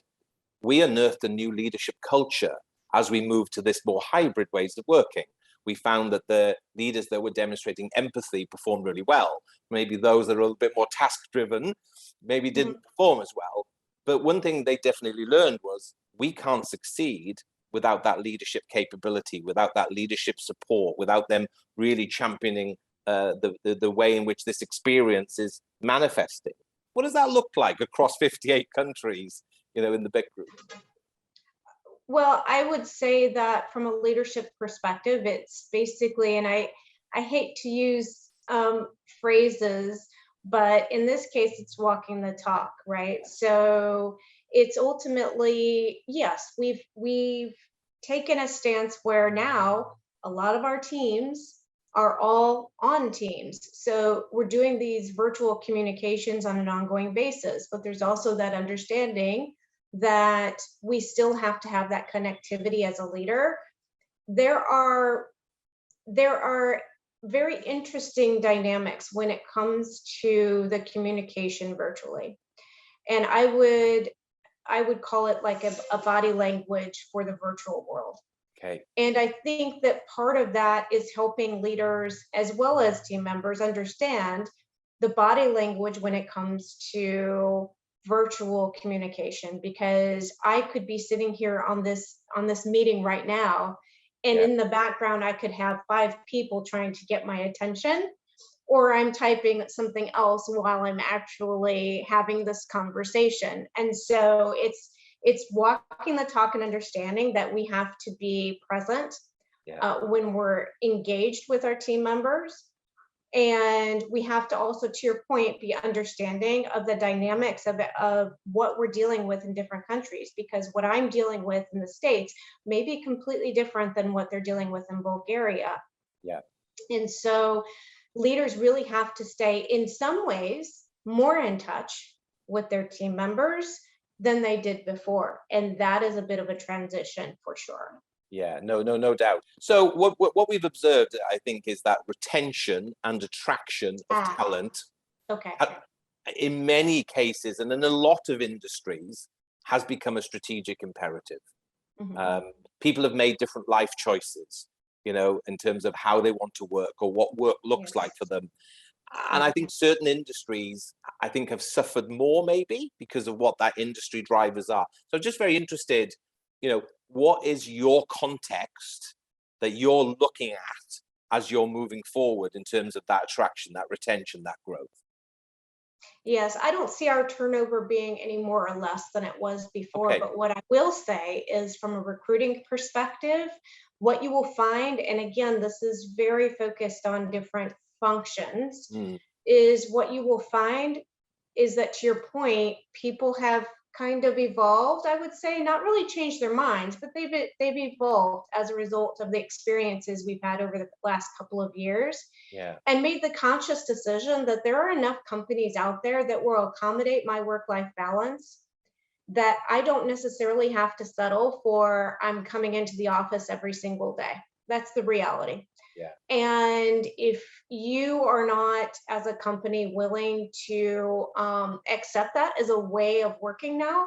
we unearthed a new leadership culture as we moved to this more hybrid ways of working. We found that the leaders that were demonstrating empathy performed really well. Maybe those that are a little bit more task-driven maybe didn't perform as well. But one thing they definitely learned was we can't succeed without that leadership capability, without that leadership support, without them really championing the way in which this experience is manifesting. What does that look like across 58 countries, you know, in the big group? Well, I would say that from a leadership perspective, it's basically, and I hate to use phrases, but in this case, it's walking the talk, right? So it's ultimately, yes, we've taken a stance where now a lot of our teams are all on Teams. So we're doing these virtual communications on an ongoing basis, but there's also that understanding that we still have to have that connectivity as a leader. There are very interesting dynamics when it comes to the communication virtually. And I would call it like a body language for the virtual world. Okay. And I think that part of that is helping leaders as well as team members understand the body language when it comes to virtual communication, because I could be sitting here on this meeting right now, and in the background I could have 5 people trying to get my attention, or I'm typing something else while I'm actually having this conversation. And so it's walking the talk and understanding that we have to be present when we're engaged with our team members. And we have to also, to your point, be understanding of the dynamics of what we're dealing with in different countries, because what I'm dealing with in the States may be completely different than what they're dealing with in Bulgaria. Yeah. And so leaders really have to stay, in some ways, more in touch with their team members than they did before. And that is a bit of a transition for sure. Yeah, no doubt. So what we've observed, I think, is that retention and attraction of talent, in many cases and in a lot of industries, has become a strategic imperative. People have made different life choices, you know, in terms of how they want to work or what work looks like for them. And I think certain industries, I think, have suffered more maybe because of what that industry drivers are. So I'm just very interested, you know, what is your context that you're looking at as you're moving forward in terms of that attraction, that retention, that growth? Yes, I don't see our turnover being any more or less than it was before. But what I will say is, from a recruiting perspective, what you will find, and again, this is very focused on different functions, is what you will find is that, to your point, people have kind of evolved, I would say, not really changed their minds, but they've evolved as a result of the experiences we've had over the last couple of years, and made the conscious decision that there are enough companies out there that will accommodate my work-life balance, that I don't necessarily have to settle for I'm coming into the office every single day. That's the reality. Yeah. And if you are not, as a company, willing to accept that as a way of working now,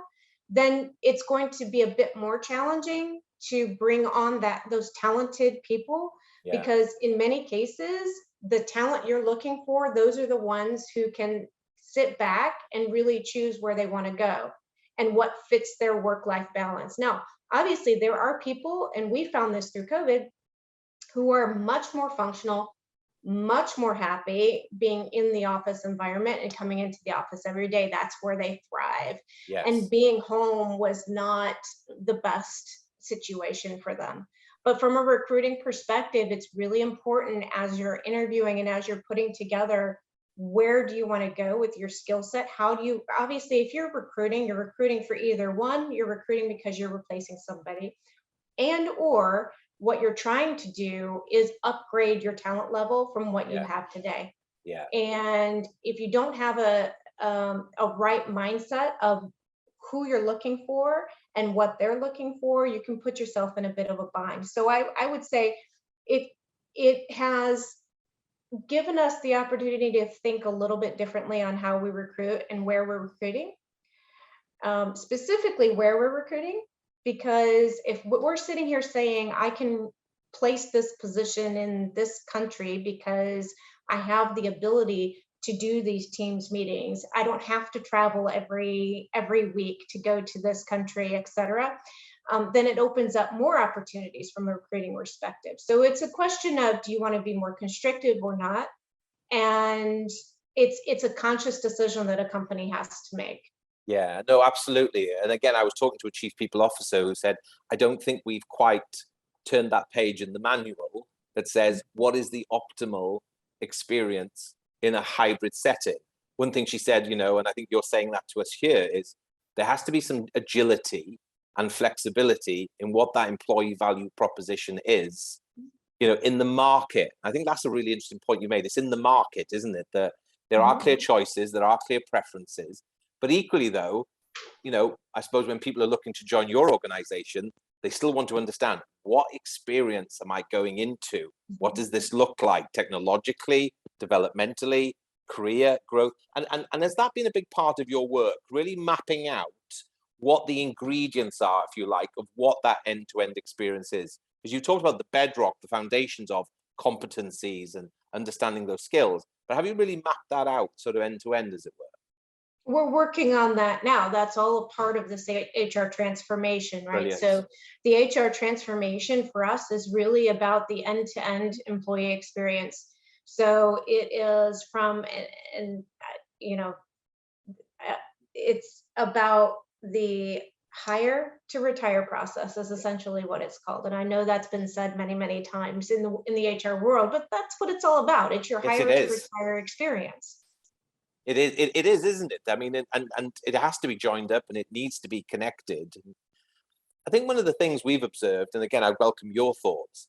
then it's going to be a bit more challenging to bring on those talented people, Yeah. because in many cases, the talent you're looking for, those are the ones who can sit back and really choose where they want to go and what fits their work-life balance. Now, obviously, there are people, and we found this through COVID, who are much more functional, much more happy being in the office environment and coming into the office every day. That's where they thrive. Yes. And being home was not the best situation for them. But from a recruiting perspective, it's really important as you're interviewing and as you're putting together, where do you want to go with your skill set? How do you, obviously, if you're recruiting for either one, you're recruiting because you're replacing somebody, and or what you're trying to do is upgrade your talent level from what you have today. Yeah. And if you don't have a right mindset of who you're looking for and what they're looking for, you can put yourself in a bit of a bind. So I would say it has given us the opportunity to think a little bit differently on how we recruit and where we're recruiting, specifically where we're recruiting. Because if we're sitting here saying, I can place this position in this country because I have the ability to do these Teams meetings, I don't have to travel every week to go to this country, et cetera, then it opens up more opportunities from a recruiting perspective. So it's a question of, do you want to be more constrictive or not? And it's a conscious decision that a company has to make. Yeah, no, absolutely. And again, I was talking to a chief people officer who said, I don't think we've quite turned that page in the manual that says, what is the optimal experience in a hybrid setting? One thing she said, and I think you're saying that to us here, is there has to be some agility and flexibility in what that employee value proposition is, in the market. I think that's a really interesting point you made. It's in the market, isn't it? That there are clear choices, there are clear preferences. But equally, though, I suppose when people are looking to join your organization, they still want to understand, what experience am I going into? What does this look like technologically, developmentally, career growth? And has that been a big part of your work, really mapping out what the ingredients are, if you like, of what that end-to-end experience is? Because you talked about the bedrock, the foundations of competencies and understanding those skills, but have you really mapped that out sort of end-to-end, as it were? We're working on that now. That's all a part of this HR transformation, right? Brilliant. So the HR transformation for us is really about the end-to-end employee experience. So it is from, it's about the hire to retire process is essentially what it's called. And I know that's been said many, many times in the HR world, but that's what it's all about. It's your hire to retire experience. It is, isn't it? I mean, and it has to be joined up and it needs to be connected. I think one of the things we've observed, and again, I welcome your thoughts,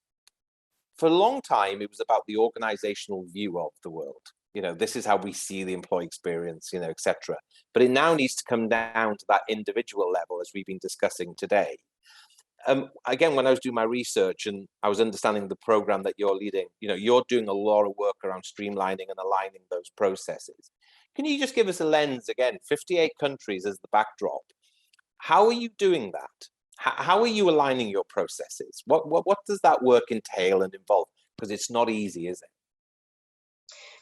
for a long time, it was about the organizational view of the world. This is how we see the employee experience, et cetera. But it now needs to come down to that individual level, as we've been discussing today. Again, when I was doing my research and I was understanding the program that you're leading, you're doing a lot of work around streamlining and aligning those processes. Can you just give us a lens, again, 58 countries as the backdrop? How are you doing that? How are you aligning your processes? What does that work entail and involve? Because it's not easy, is it?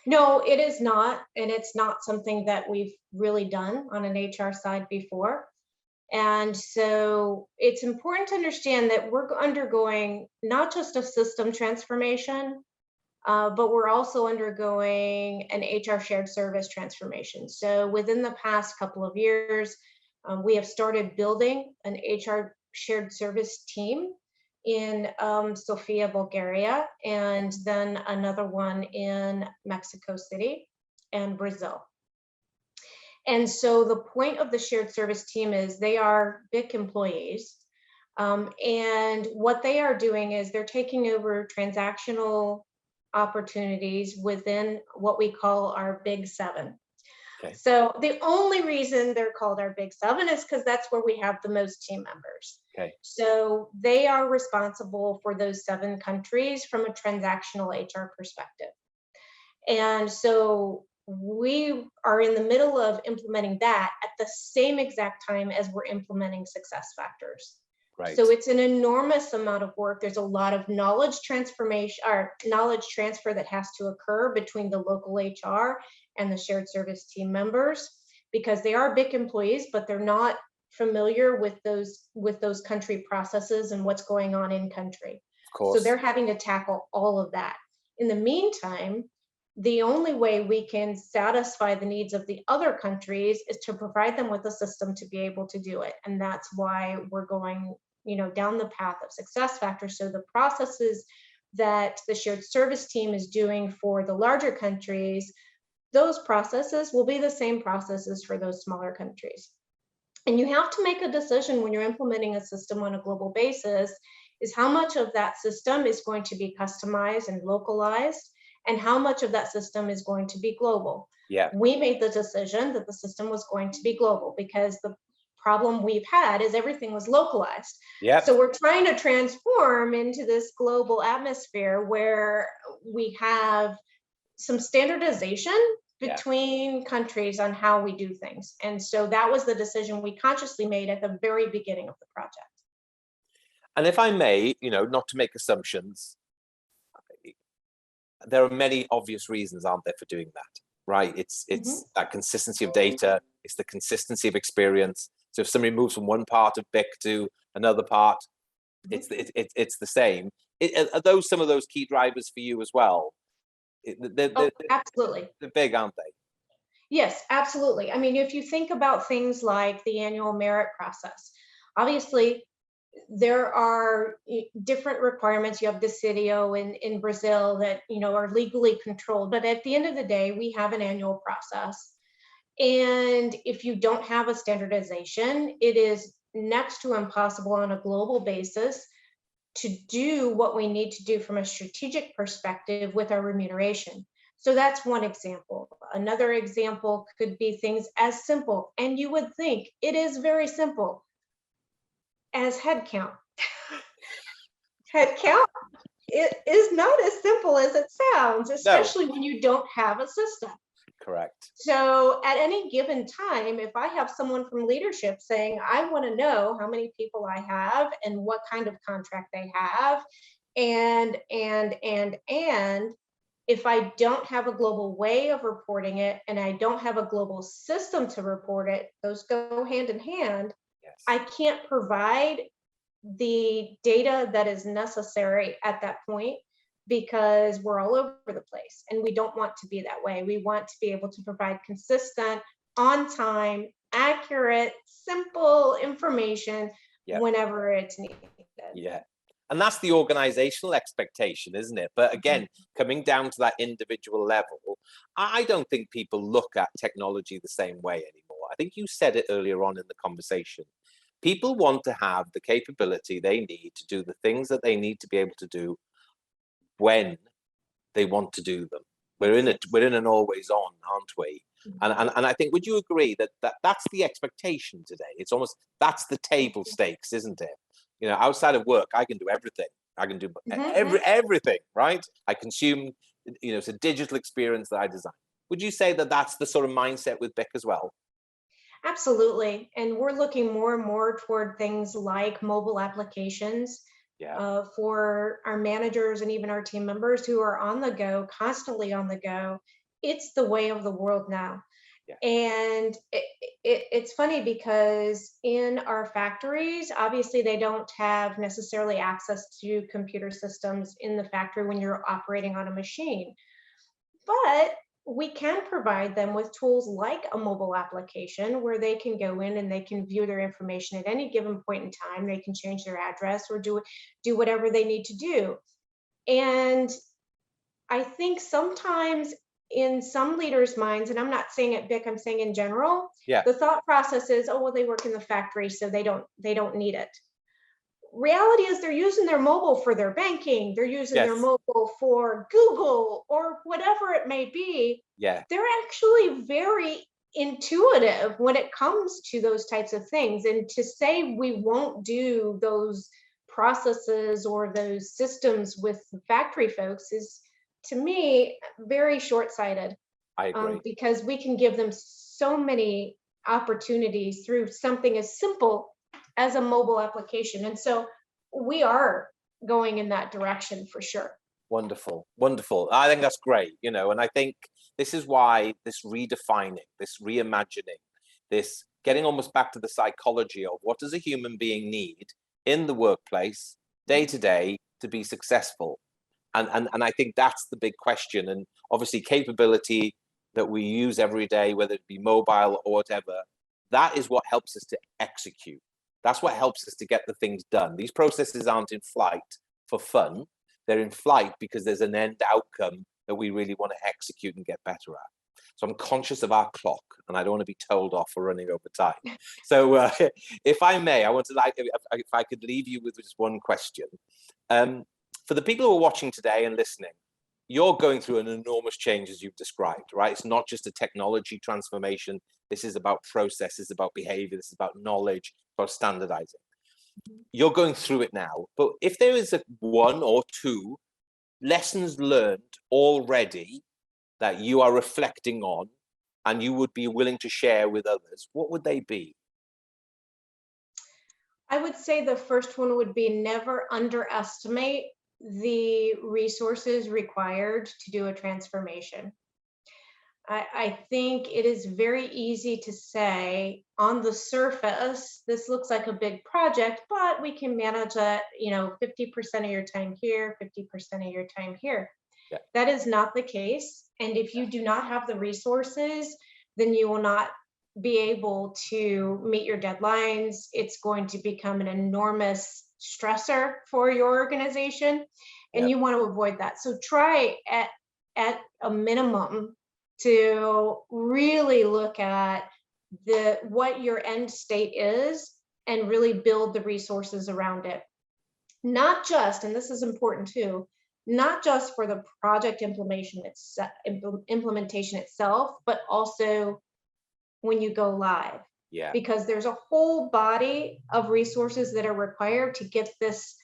No, it is not. And it's not something that we've really done on an HR side before. And so it's important to understand that we're undergoing not just a system transformation, but we're also undergoing an HR shared service transformation. So within the past couple of years, we have started building an HR shared service team in Sofia, Bulgaria, and then another one in Mexico City and Brazil. And so the point of the shared service team is they are BIC employees. And what they are doing is they're taking over transactional opportunities within what we call our Big Seven. Okay. So the only reason they're called our Big Seven is because that's where we have the most team members. Okay. So they are responsible for those 7 countries from a transactional HR perspective. And so we are in the middle of implementing that at the same exact time as we're implementing success factors. Right. So it's an enormous amount of work. There's a lot of knowledge transformation or knowledge transfer that has to occur between the local HR and the shared service team members, because they are big employees, but they're not familiar with those country processes and what's going on in country. Of course. So they're having to tackle all of that. In the meantime, the only way we can satisfy the needs of the other countries is to provide them with a system to be able to do it. And that's why we're going, down the path of success factors. So the processes that the shared service team is doing for the larger countries, those processes will be the same processes for those smaller countries. And you have to make a decision when you're implementing a system on a global basis, is how much of that system is going to be customized and localized, and how much of that system is going to be global. Yeah. We made the decision that the system was going to be global because the problem we've had is everything was localized. Yeah. So we're trying to transform into this global atmosphere where we have some standardization between countries on how we do things. And so that was the decision we consciously made at the very beginning of the project. And if I may, not to make assumptions, there are many obvious reasons, aren't there, for doing that, right? It's that consistency of data, it's the consistency of experience. So if somebody moves from one part of BIC to another part, it's the same. Are those some of those key drivers for you as well? Absolutely. They're big, aren't they? Yes, absolutely. I mean, if you think about things like the annual merit process, obviously there are different requirements. You have the CIDIO in Brazil that are legally controlled, but at the end of the day, we have an annual process. And if you don't have a standardization, it is next to impossible on a global basis to do what we need to do from a strategic perspective with our remuneration. So that's one example. Another example could be things as simple, and you would think it is very simple, as headcount. Headcount, it is not as simple as it sounds, especially when you don't have a system. Correct. So at any given time, if I have someone from leadership saying, I want to know how many people I have and what kind of contract they have, and if I don't have a global way of reporting it and I don't have a global system to report it, those go hand in hand. Yes. I can't provide the data that is necessary at that point because we're all over the place, and we don't want to be that way. We want to be able to provide consistent, on time, accurate, simple information whenever it's needed. Yeah. And that's the organizational expectation, isn't it? But again, coming down to that individual level, I don't think people look at technology the same way anymore. I think you said it earlier on in the conversation. People want to have the capability they need to do the things that they need to be able to do when they want to do them. We're in an always on, aren't we? And I think, would you agree that that's the expectation today? It's almost, that's the table stakes, isn't it? Outside of work, I can do everything. I can do everything, right? I consume, it's a digital experience that I design. Would you say that that's the sort of mindset with BIC as well? Absolutely. And we're looking more and more toward things like mobile applications for our managers and even our team members who are on the go, constantly on the go. It's the way of the world now. Yeah. And it's funny because in our factories, obviously they don't have necessarily access to computer systems in the factory when you're operating on a machine. But we can provide them with tools like a mobile application where they can go in and they can view their information at any given point in time. They can change their address or do whatever they need to do. And I think sometimes in some leaders' minds, and I'm not saying at BIC, I'm saying in general, the thought process is, oh, well, they work in the factory, so they don't need it. Reality is they're using their mobile for their banking. They're using their mobile for Google or whatever it may be. Yeah. They're actually very intuitive when it comes to those types of things. And to say we won't do those processes or those systems with factory folks is, to me, very short-sighted. I agree. Because we can give them so many opportunities through something as simple as a mobile application. And so we are going in that direction for sure. Wonderful, wonderful. I think that's great, you know, and I think this is why this redefining, this reimagining, this getting almost back to the psychology of what does a human being need in the workplace day to day to be successful. And I think that's the big question. And obviously capability that we use every day, whether it be mobile or whatever, that is what helps us to execute. That's what helps us to get the things done. These processes aren't in flight for fun. They're in flight because there's an end outcome that we really want to execute and get better at. So I'm conscious of our clock and I don't want to be told off for running over time. So if I may, I want to, like, if I could leave you with just one question. For the people who are watching today and listening, you're going through an enormous change as you've described, right? It's not just a technology transformation. This is about process, this is about behavior, this is about knowledge, about standardizing. You're going through it now, but if there is one or two lessons learned already that you are reflecting on and you would be willing to share with others, what would they be? I would say the first one would be never underestimate the resources required to do a transformation. I think it is very easy to say on the surface, this looks like a big project, but we can manage it, 50% of your time here, 50% of your time here. Yeah. That is not the case. And if you do not have the resources, then you will not be able to meet your deadlines. It's going to become an enormous stressor for your organization, and you want to avoid that. So try at a minimum to really look at what your end state is and really build the resources around it. Not just, and this is important too, not just for the project implementation itself, but also when you go live. Yeah. Because there's a whole body of resources that are required to get this,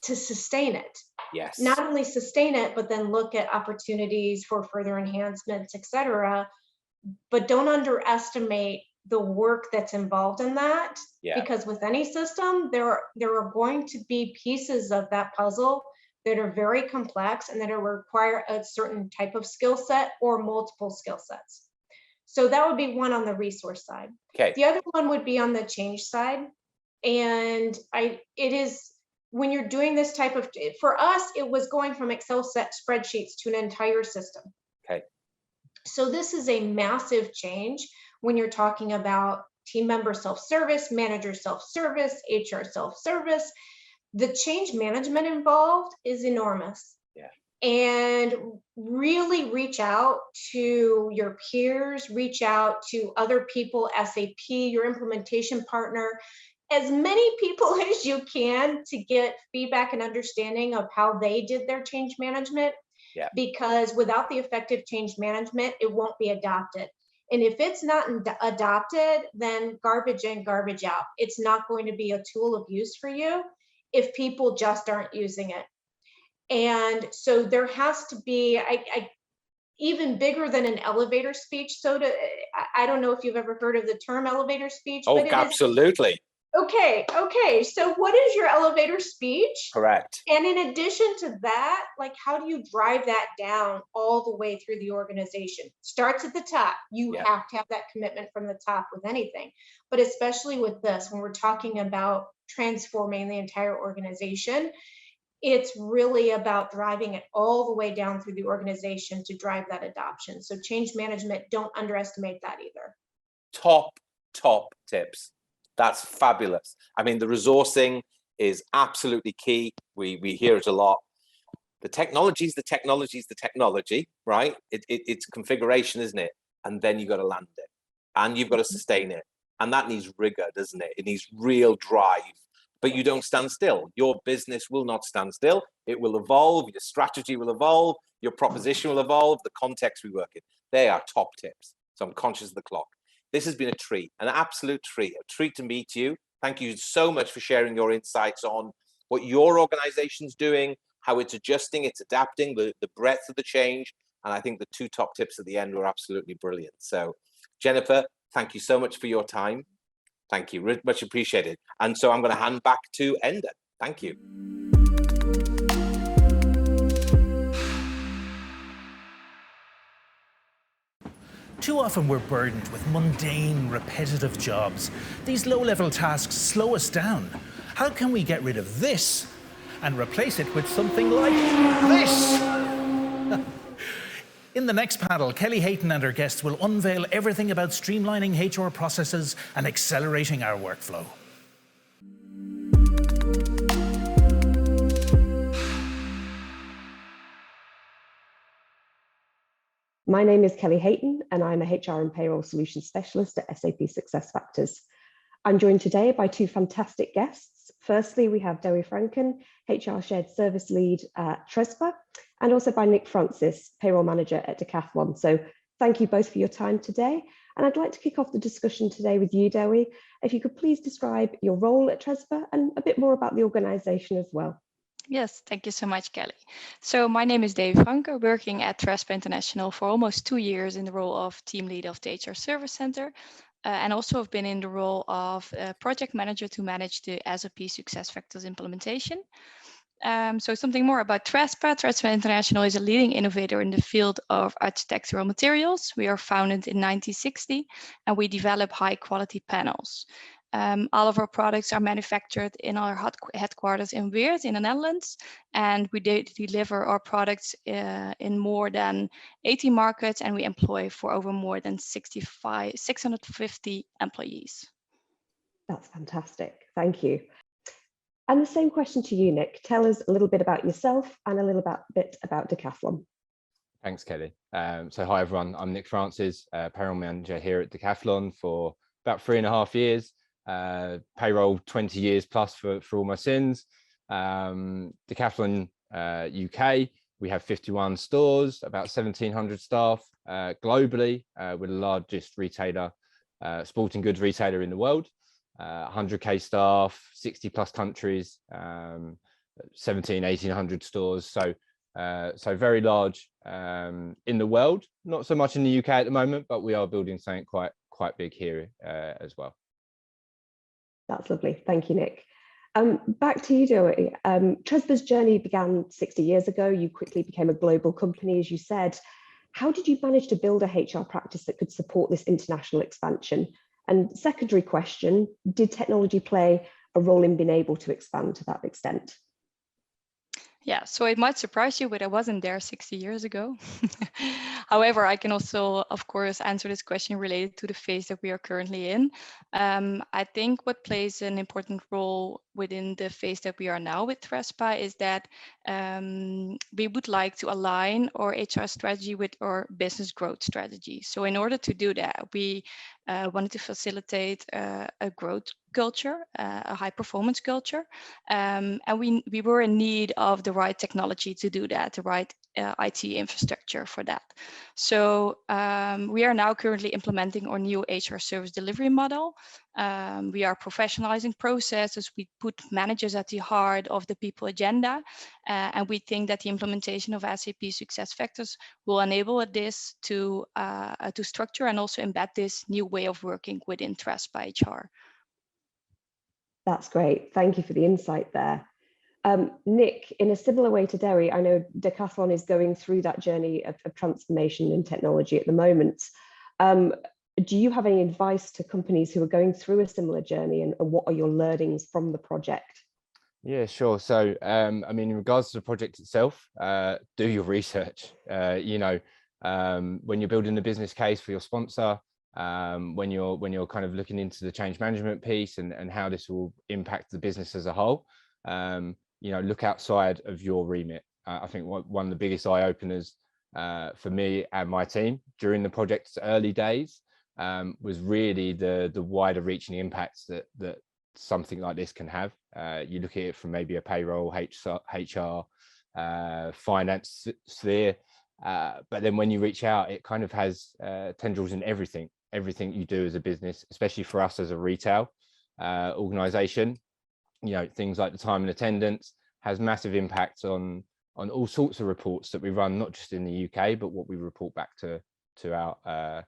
to sustain it. Yes. Not only sustain it, but then look at opportunities for further enhancements, etc. But don't underestimate the work that's involved in that. Yeah. Because with any system, there are going to be pieces of that puzzle that are very complex and that require a certain type of skill set or multiple skill sets. So that would be one on the resource side. Okay. The other one would be on the change side. And it is, when you're doing this type of, for us, it was going from Excel spreadsheets to an entire system. Okay. So this is a massive change when you're talking about team member self-service, manager self-service, HR self-service. The change management involved is enormous. Yeah. And really reach out to your peers, reach out to other people, SAP, your implementation partner, as many people as you can to get feedback and understanding of how they did their change management. Yeah. Because without the effective change management, it won't be adopted. And if it's not adopted, then garbage in, garbage out. It's not going to be a tool of use for you if people just aren't using it. And so there has to be, even bigger than an elevator speech. So I don't know if you've ever heard of the term elevator speech. Oh, but absolutely. Okay. So what is your elevator speech? Correct. And in addition to that, like, how do you drive that down all the way through the organization? Starts at the top. You have to have that commitment from the top with anything, but especially with this, when we're talking about transforming the entire organization, it's really about driving it all the way down through the organization to drive that adoption. So change management, don't underestimate that either. Top tips. That's fabulous. I mean, the resourcing is absolutely key. We hear it a lot. The technology is the technology, right? It's configuration, isn't it? And then you've got to land it and you've got to sustain it. And that needs rigor, doesn't it? It needs real drive. But you don't stand still. Your business will not stand still. It will evolve. Your strategy will evolve. Your proposition will evolve. The context we work in. They are top tips. So I'm conscious of the clock. This has been a treat, an absolute treat, a treat to meet you. Thank you so much for sharing your insights on what your organization's doing, how it's adjusting, it's adapting, the breadth of the change. And I think the 2 top tips at the end were absolutely brilliant. So Jennifer, thank you so much for your time. Thank you, much appreciated. And so I'm going to hand back to Enda. Thank you. Too often we're burdened with mundane, repetitive jobs. These low-level tasks slow us down. How can we get rid of this and replace it with something like this? In the next panel, Kelly Hayton and her guests will unveil everything about streamlining HR processes and accelerating our workflow. My name is Kelly Hayton, and I'm a HR and Payroll Solutions Specialist at SAP SuccessFactors. I'm joined today by 2 fantastic guests. Firstly, we have Dewi Franken, HR Shared Service Lead at Trespa, and also by Nick Francis, Payroll Manager at Decathlon. So thank you both for your time today. And I'd like to kick off the discussion today with you, Dewi. If you could please describe your role at Trespa and a bit more about the organization as well. Yes, thank you so much, Kelly. So my name is Dave Franke, working at Trespa International for almost 2 years in the role of team lead of the HR Service Center, and also have been in the role of project manager to manage the SAP SuccessFactors implementation. So something more about Trespa. Trespa International is a leading innovator in the field of architectural materials. We are founded in 1960, and we develop high quality panels. All of our products are manufactured in our headquarters in Weert in the Netherlands, and we deliver our products in more than 80 markets, and we employ for over more than 650 employees. That's fantastic. Thank you. And the same question to you, Nick. Tell us a little bit about yourself and a little bit about Decathlon. Thanks, Kelly. So hi, everyone. I'm Nick Francis, payroll manager here at Decathlon for about 3.5 years. Payroll 20 years plus for all my sins. Decathlon UK, we have 51 stores, about 1,700 staff globally. We're the largest retailer, sporting goods retailer in the world. 100k staff, 60 plus countries, 1,800 stores. So very large in the world, not so much in the UK at the moment, but we are building something quite big here as well. That's lovely. Thank you, Nick. Back to you, Dewi. Trespa's journey began 60 years ago. You quickly became a global company, as you said. How did you manage to build a HR practice that could support this international expansion? And secondary question, did technology play a role in being able to expand to that extent? Yeah, so it might surprise you, but I wasn't there 60 years ago. However, I can also, of course, answer this question related to the phase that we are currently in. I think what plays an important role within the phase that we are now with Trespa is that we would like to align our HR strategy with our business growth strategy. So in order to do that, we wanted to facilitate a growth culture, a high performance culture. And we were in need of the right technology to do that, the right IT infrastructure for that. So we are now currently implementing our new HR service delivery model. We are professionalizing processes. We put managers at the heart of the people agenda. And we think that the implementation of SAP SuccessFactors will enable this to structure and also embed this new way of working within Trespa HR. That's great. Thank you for the insight there. Nick, in a similar way to Dewi, I know Decathlon is going through that journey of transformation and technology at the moment. Do you have any advice to companies who are going through a similar journey, and what are your learnings from the project? Yeah, sure. So, I mean, in regards to the project itself, do your research. When you're building a business case for your sponsor, when you're kind of looking into the change management piece and how this will impact the business as a whole, look outside of your remit. I think one of the biggest eye openers for me and my team during the project's early days was really the wider reaching impacts that something like this can have. You look at it from maybe a payroll, HR, finance sphere, But then when you reach out, it kind of has tendrils in everything you do as a business, especially for us as a retail organization. You know, things like the time and attendance has massive impacts on all sorts of reports that we run, not just in the UK, but what we report back to our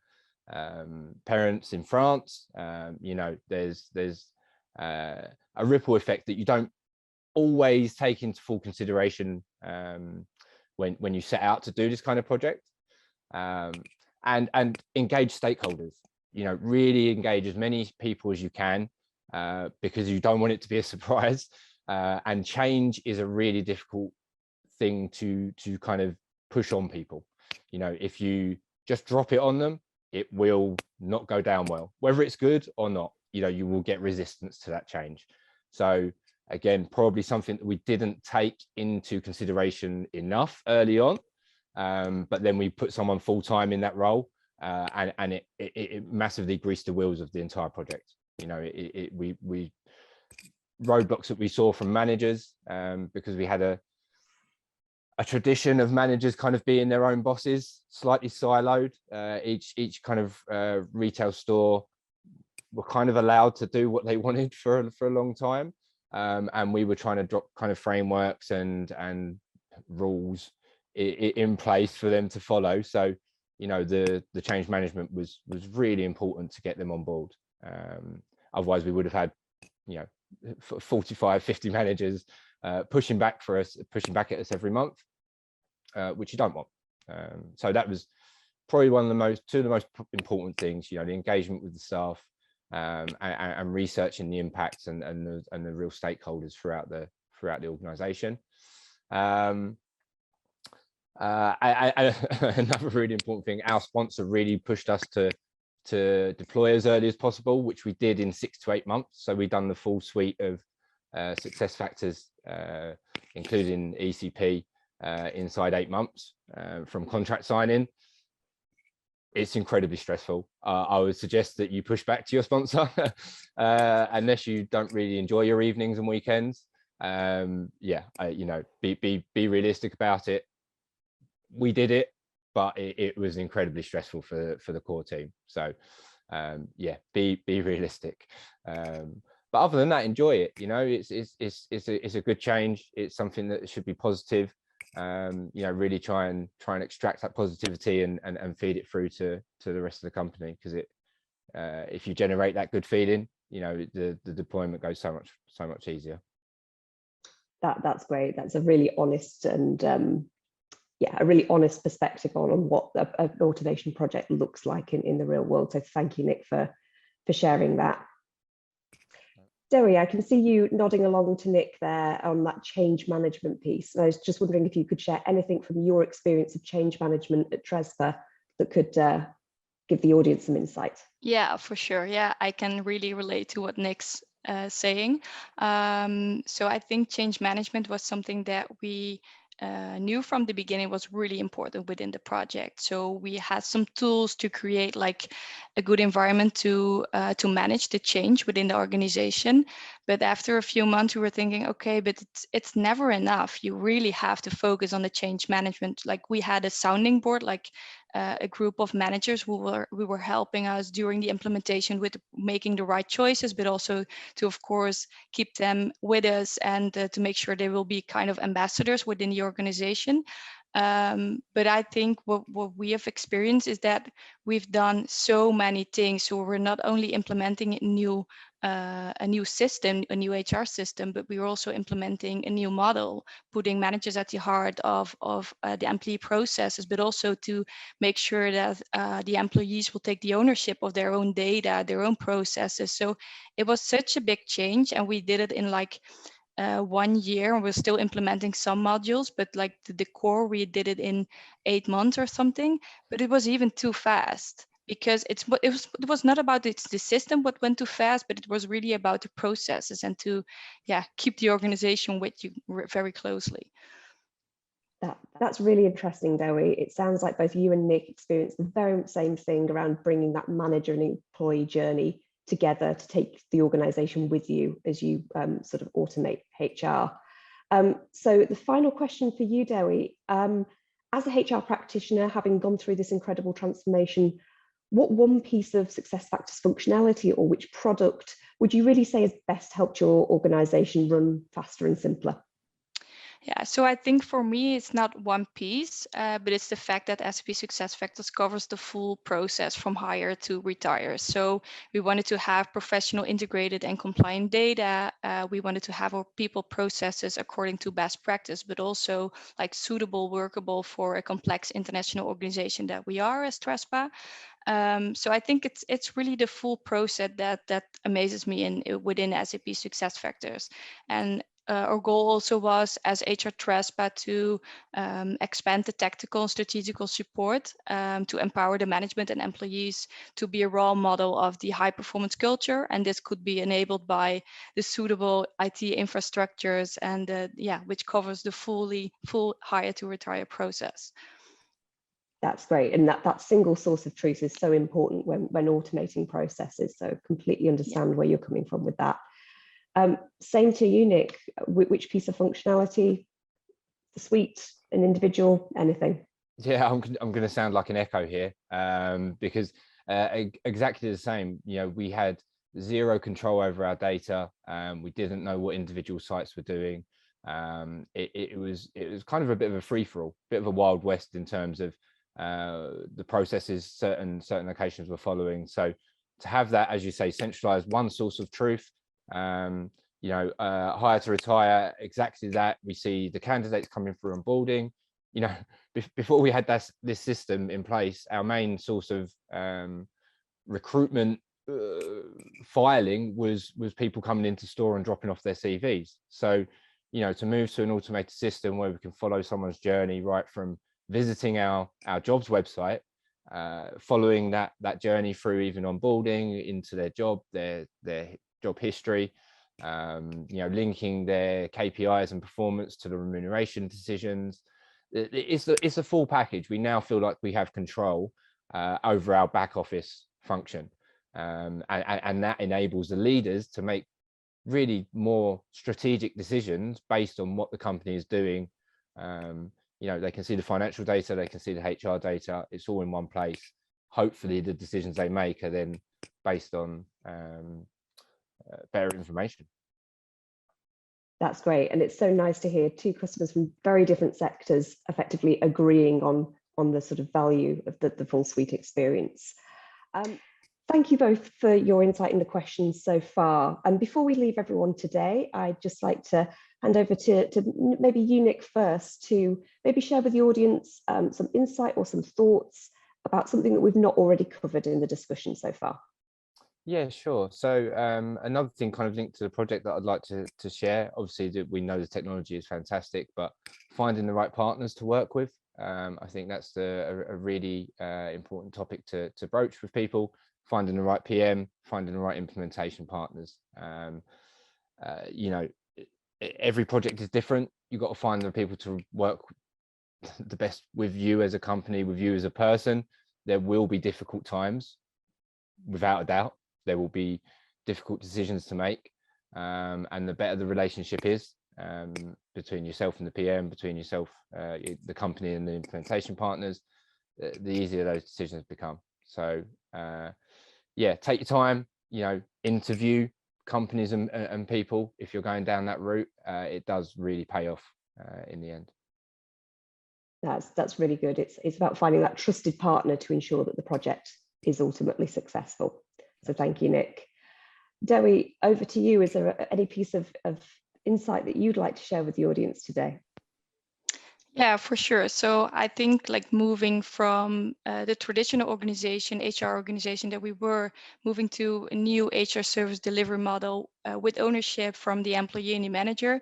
parents in France. You know, there's a ripple effect that you don't always take into full consideration when you set out to do this kind of project. And engage stakeholders, you know, really engage as many people as you can, because you don't want it to be a surprise. And change is a really difficult thing to kind of push on people. You know, if you just drop it on them, it will not go down well, whether it's good or not. You know, you will get resistance to that change. So again, probably something that we didn't take into consideration enough early on, but then we put someone full-time in that role, and it massively greased the wheels of the entire project. You know, we roadblocks that we saw from managers, because we had a tradition of managers kind of being their own bosses, slightly siloed. Each kind of retail store were kind of allowed to do what they wanted for a long time. And we were trying to drop kind of frameworks and rules in place for them to follow. So, you know, the change management was really important to get them on board. Otherwise we would have had, you know, 45, 50 managers pushing back at us every month, which you don't want. So that was probably two of the most important things, you know, the engagement with the staff, and researching the impacts and the real stakeholders throughout the organization. Another really important thing, our sponsor really pushed us to deploy as early as possible, which we did in 6 to 8 months. So we've done the full suite of success factors, including ECP, inside 8 months from contract signing. It's incredibly stressful. I would suggest that you push back to your sponsor unless you don't really enjoy your evenings and weekends. Yeah, you know, be realistic about it. We did it, but it was incredibly stressful for the core team. So yeah, be realistic. But other than that, enjoy it. You know, it's a good change. It's something that should be positive. You know, really try and extract that positivity and feed it through to the rest of the company, because if you generate that good feeling, you know, the deployment goes so much easier. That's great. That's a really honest and yeah, a really honest perspective on what an automation project looks like in the real world. So thank you, Nick, for sharing that. Zoe, I can see you nodding along to Nick there on that change management piece. And I was just wondering if you could share anything from your experience of change management at Trespa that could give the audience some insight. Yeah, for sure. Yeah, I can really relate to what Nick's saying. So I think change management was something that we knew from the beginning was really important within the project. So we had some tools to create like a good environment to manage the change within the organization. But after a few months, we were thinking, okay, but it's never enough. You really have to focus on the change management. Like we had a sounding board, like a group of managers who were helping us during the implementation with making the right choices, but also to, of course, keep them with us and to make sure they will be kind of ambassadors within the organization. But I think what we have experienced is that we've done so many things. So we're not only implementing a new system, a new HR system, but we were also implementing a new model, putting managers at the heart of the employee processes, but also to make sure that the employees will take the ownership of their own data, their own processes. So it was such a big change, and we did it in like 1 year, and we're still implementing some modules, but like the core, we did it in 8 months or something. But it was even too fast, because it was not about the system what went too fast, but it was really about the processes and to keep the organization with you very closely. That's really interesting, Zoe. It sounds like both you and Nick experienced the very same thing around bringing that manager and employee journey together to take the organization with you as you sort of automate HR. So the final question for you, Zoe, As a HR practitioner, having gone through this incredible transformation, what one piece of SuccessFactors functionality or which product would you really say has best helped your organization run faster and simpler? Yeah, so I think for me, it's not one piece, but it's the fact that SAP SuccessFactors covers the full process from hire to retire. So we wanted to have professional, integrated, and compliant data. We wanted to have our people processes according to best practice, but also like suitable, workable for a complex international organization that we are as Trespa. So I think it's really the full process that amazes me within SAP SuccessFactors. And our goal also was, as HR Trespa, to expand the tactical and strategical support to empower the management and employees to be a role model of the high performance culture. And this could be enabled by the suitable IT infrastructures and which covers the full hire to retire process. That's great. And that single source of truth is so important when automating processes. So completely understand where you're coming from with that. Same to you, Nick. Which piece of functionality, the suite, an individual, anything? Yeah, I'm going to sound like an echo here because exactly the same. You know, we had zero control over our data. We didn't know what individual sites were doing. It was kind of a bit of a free-for-all, bit of a Wild West in terms of the processes certain locations were following. So to have that, as you say, centralized, one source of truth. You know, hire to retire, exactly that. We see the candidates coming through onboarding. You know, before we had this system in place, our main source of recruitment filing was people coming into store and dropping off their CVs. So, you know, to move to an automated system where we can follow someone's journey right from visiting our jobs website, following that journey through even onboarding into their job, their job history, you know, linking their KPIs and performance to the remuneration decisions. It's a full package. We now feel like we have control over our back office function, and that enables the leaders to make really more strategic decisions based on what the company is doing. You know, they can see the financial data, they can see the HR data. It's all in one place. Hopefully, the decisions they make are then based on better information. That's great. And it's so nice to hear two customers from very different sectors effectively agreeing on the sort of value of the full suite experience. Thank you both for your insight in the questions so far. And before we leave everyone today, I'd just like to hand over to maybe you, Nick, first, to maybe share with the audience some insight or some thoughts about something that we've not already covered in the discussion so far. Yeah, sure. So another thing kind of linked to the project that I'd like to share, obviously that we know the technology is fantastic, but finding the right partners to work with, I think that's a really important topic to broach with people, finding the right PM, finding the right implementation partners. You know, every project is different. You've got to find the people to work the best with you as a company, with you as a person. There will be difficult times, without a doubt. There will be difficult decisions to make, and the better the relationship is between yourself and the PM, between yourself, the company and the implementation partners, the easier those decisions become. So yeah, take your time, you know, interview companies and people. If you're going down that route, it does really pay off in the end. That's really good. It's about finding that trusted partner to ensure that the project is ultimately successful. So thank you, Nick. Dewi, over to you. Is there any piece of insight that you'd like to share with the audience today? Yeah, for sure. So I think like moving from the traditional organization, HR organization that we were, moving to a new HR service delivery model with ownership from the employee and the manager.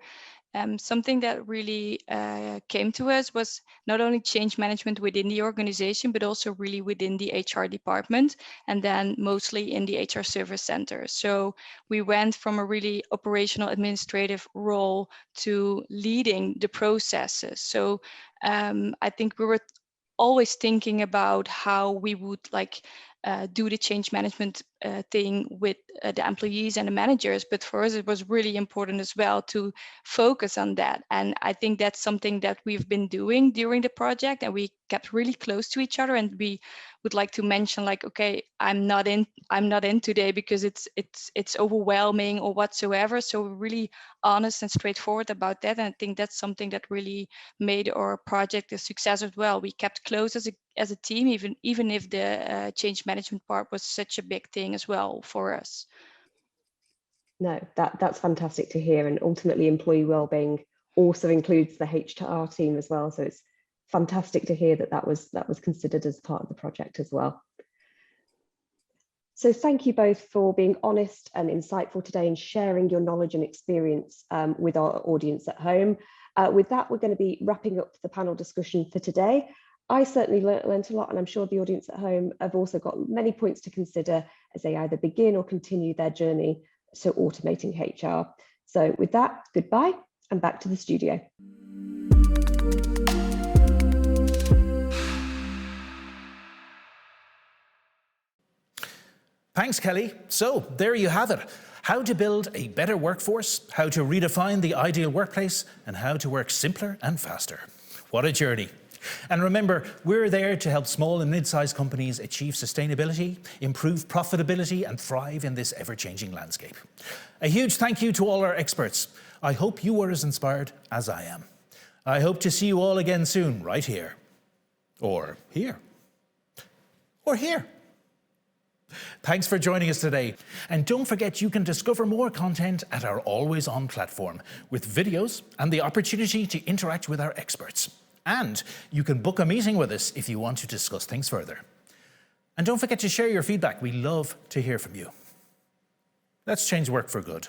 Something that really came to us was not only change management within the organization, but also really within the HR department, and then mostly in the HR service center. So we went from a really operational administrative role to leading the processes. So I think we were always thinking about how we would like do the change management thing with the employees and the managers, but for us it was really important as well to focus on that. And I think that's something that we've been doing during the project, and we kept really close to each other. And we would like to mention, like, okay, I'm not in today because it's overwhelming or whatsoever. So we're really honest and straightforward about that, and I think that's something that really made our project a success as well. We kept close as a team, even if the change management part was such a big thing as well for us. No, that's fantastic to hear. And ultimately, employee wellbeing also includes the HR team as well. So it's fantastic to hear that was considered as part of the project as well. So thank you both for being honest and insightful today and sharing your knowledge and experience with our audience at home. With that, we're going to be wrapping up the panel discussion for today. I certainly learned a lot, and I'm sure the audience at home have also got many points to consider as they either begin or continue their journey to automating HR. So with that, goodbye and back to the studio. Thanks, Kelly. So there you have it. How to build a better workforce, how to redefine the ideal workplace, and how to work simpler and faster. What a journey. And remember, we're there to help small and mid-sized companies achieve sustainability, improve profitability, and thrive in this ever-changing landscape. A huge thank you to all our experts. I hope you were as inspired as I am. I hope to see you all again soon, right here. Or here. Or here. Thanks for joining us today. And don't forget, you can discover more content at our Always On platform with videos and the opportunity to interact with our experts. And you can book a meeting with us if you want to discuss things further. And don't forget to share your feedback. We love to hear from you. Let's change work for good.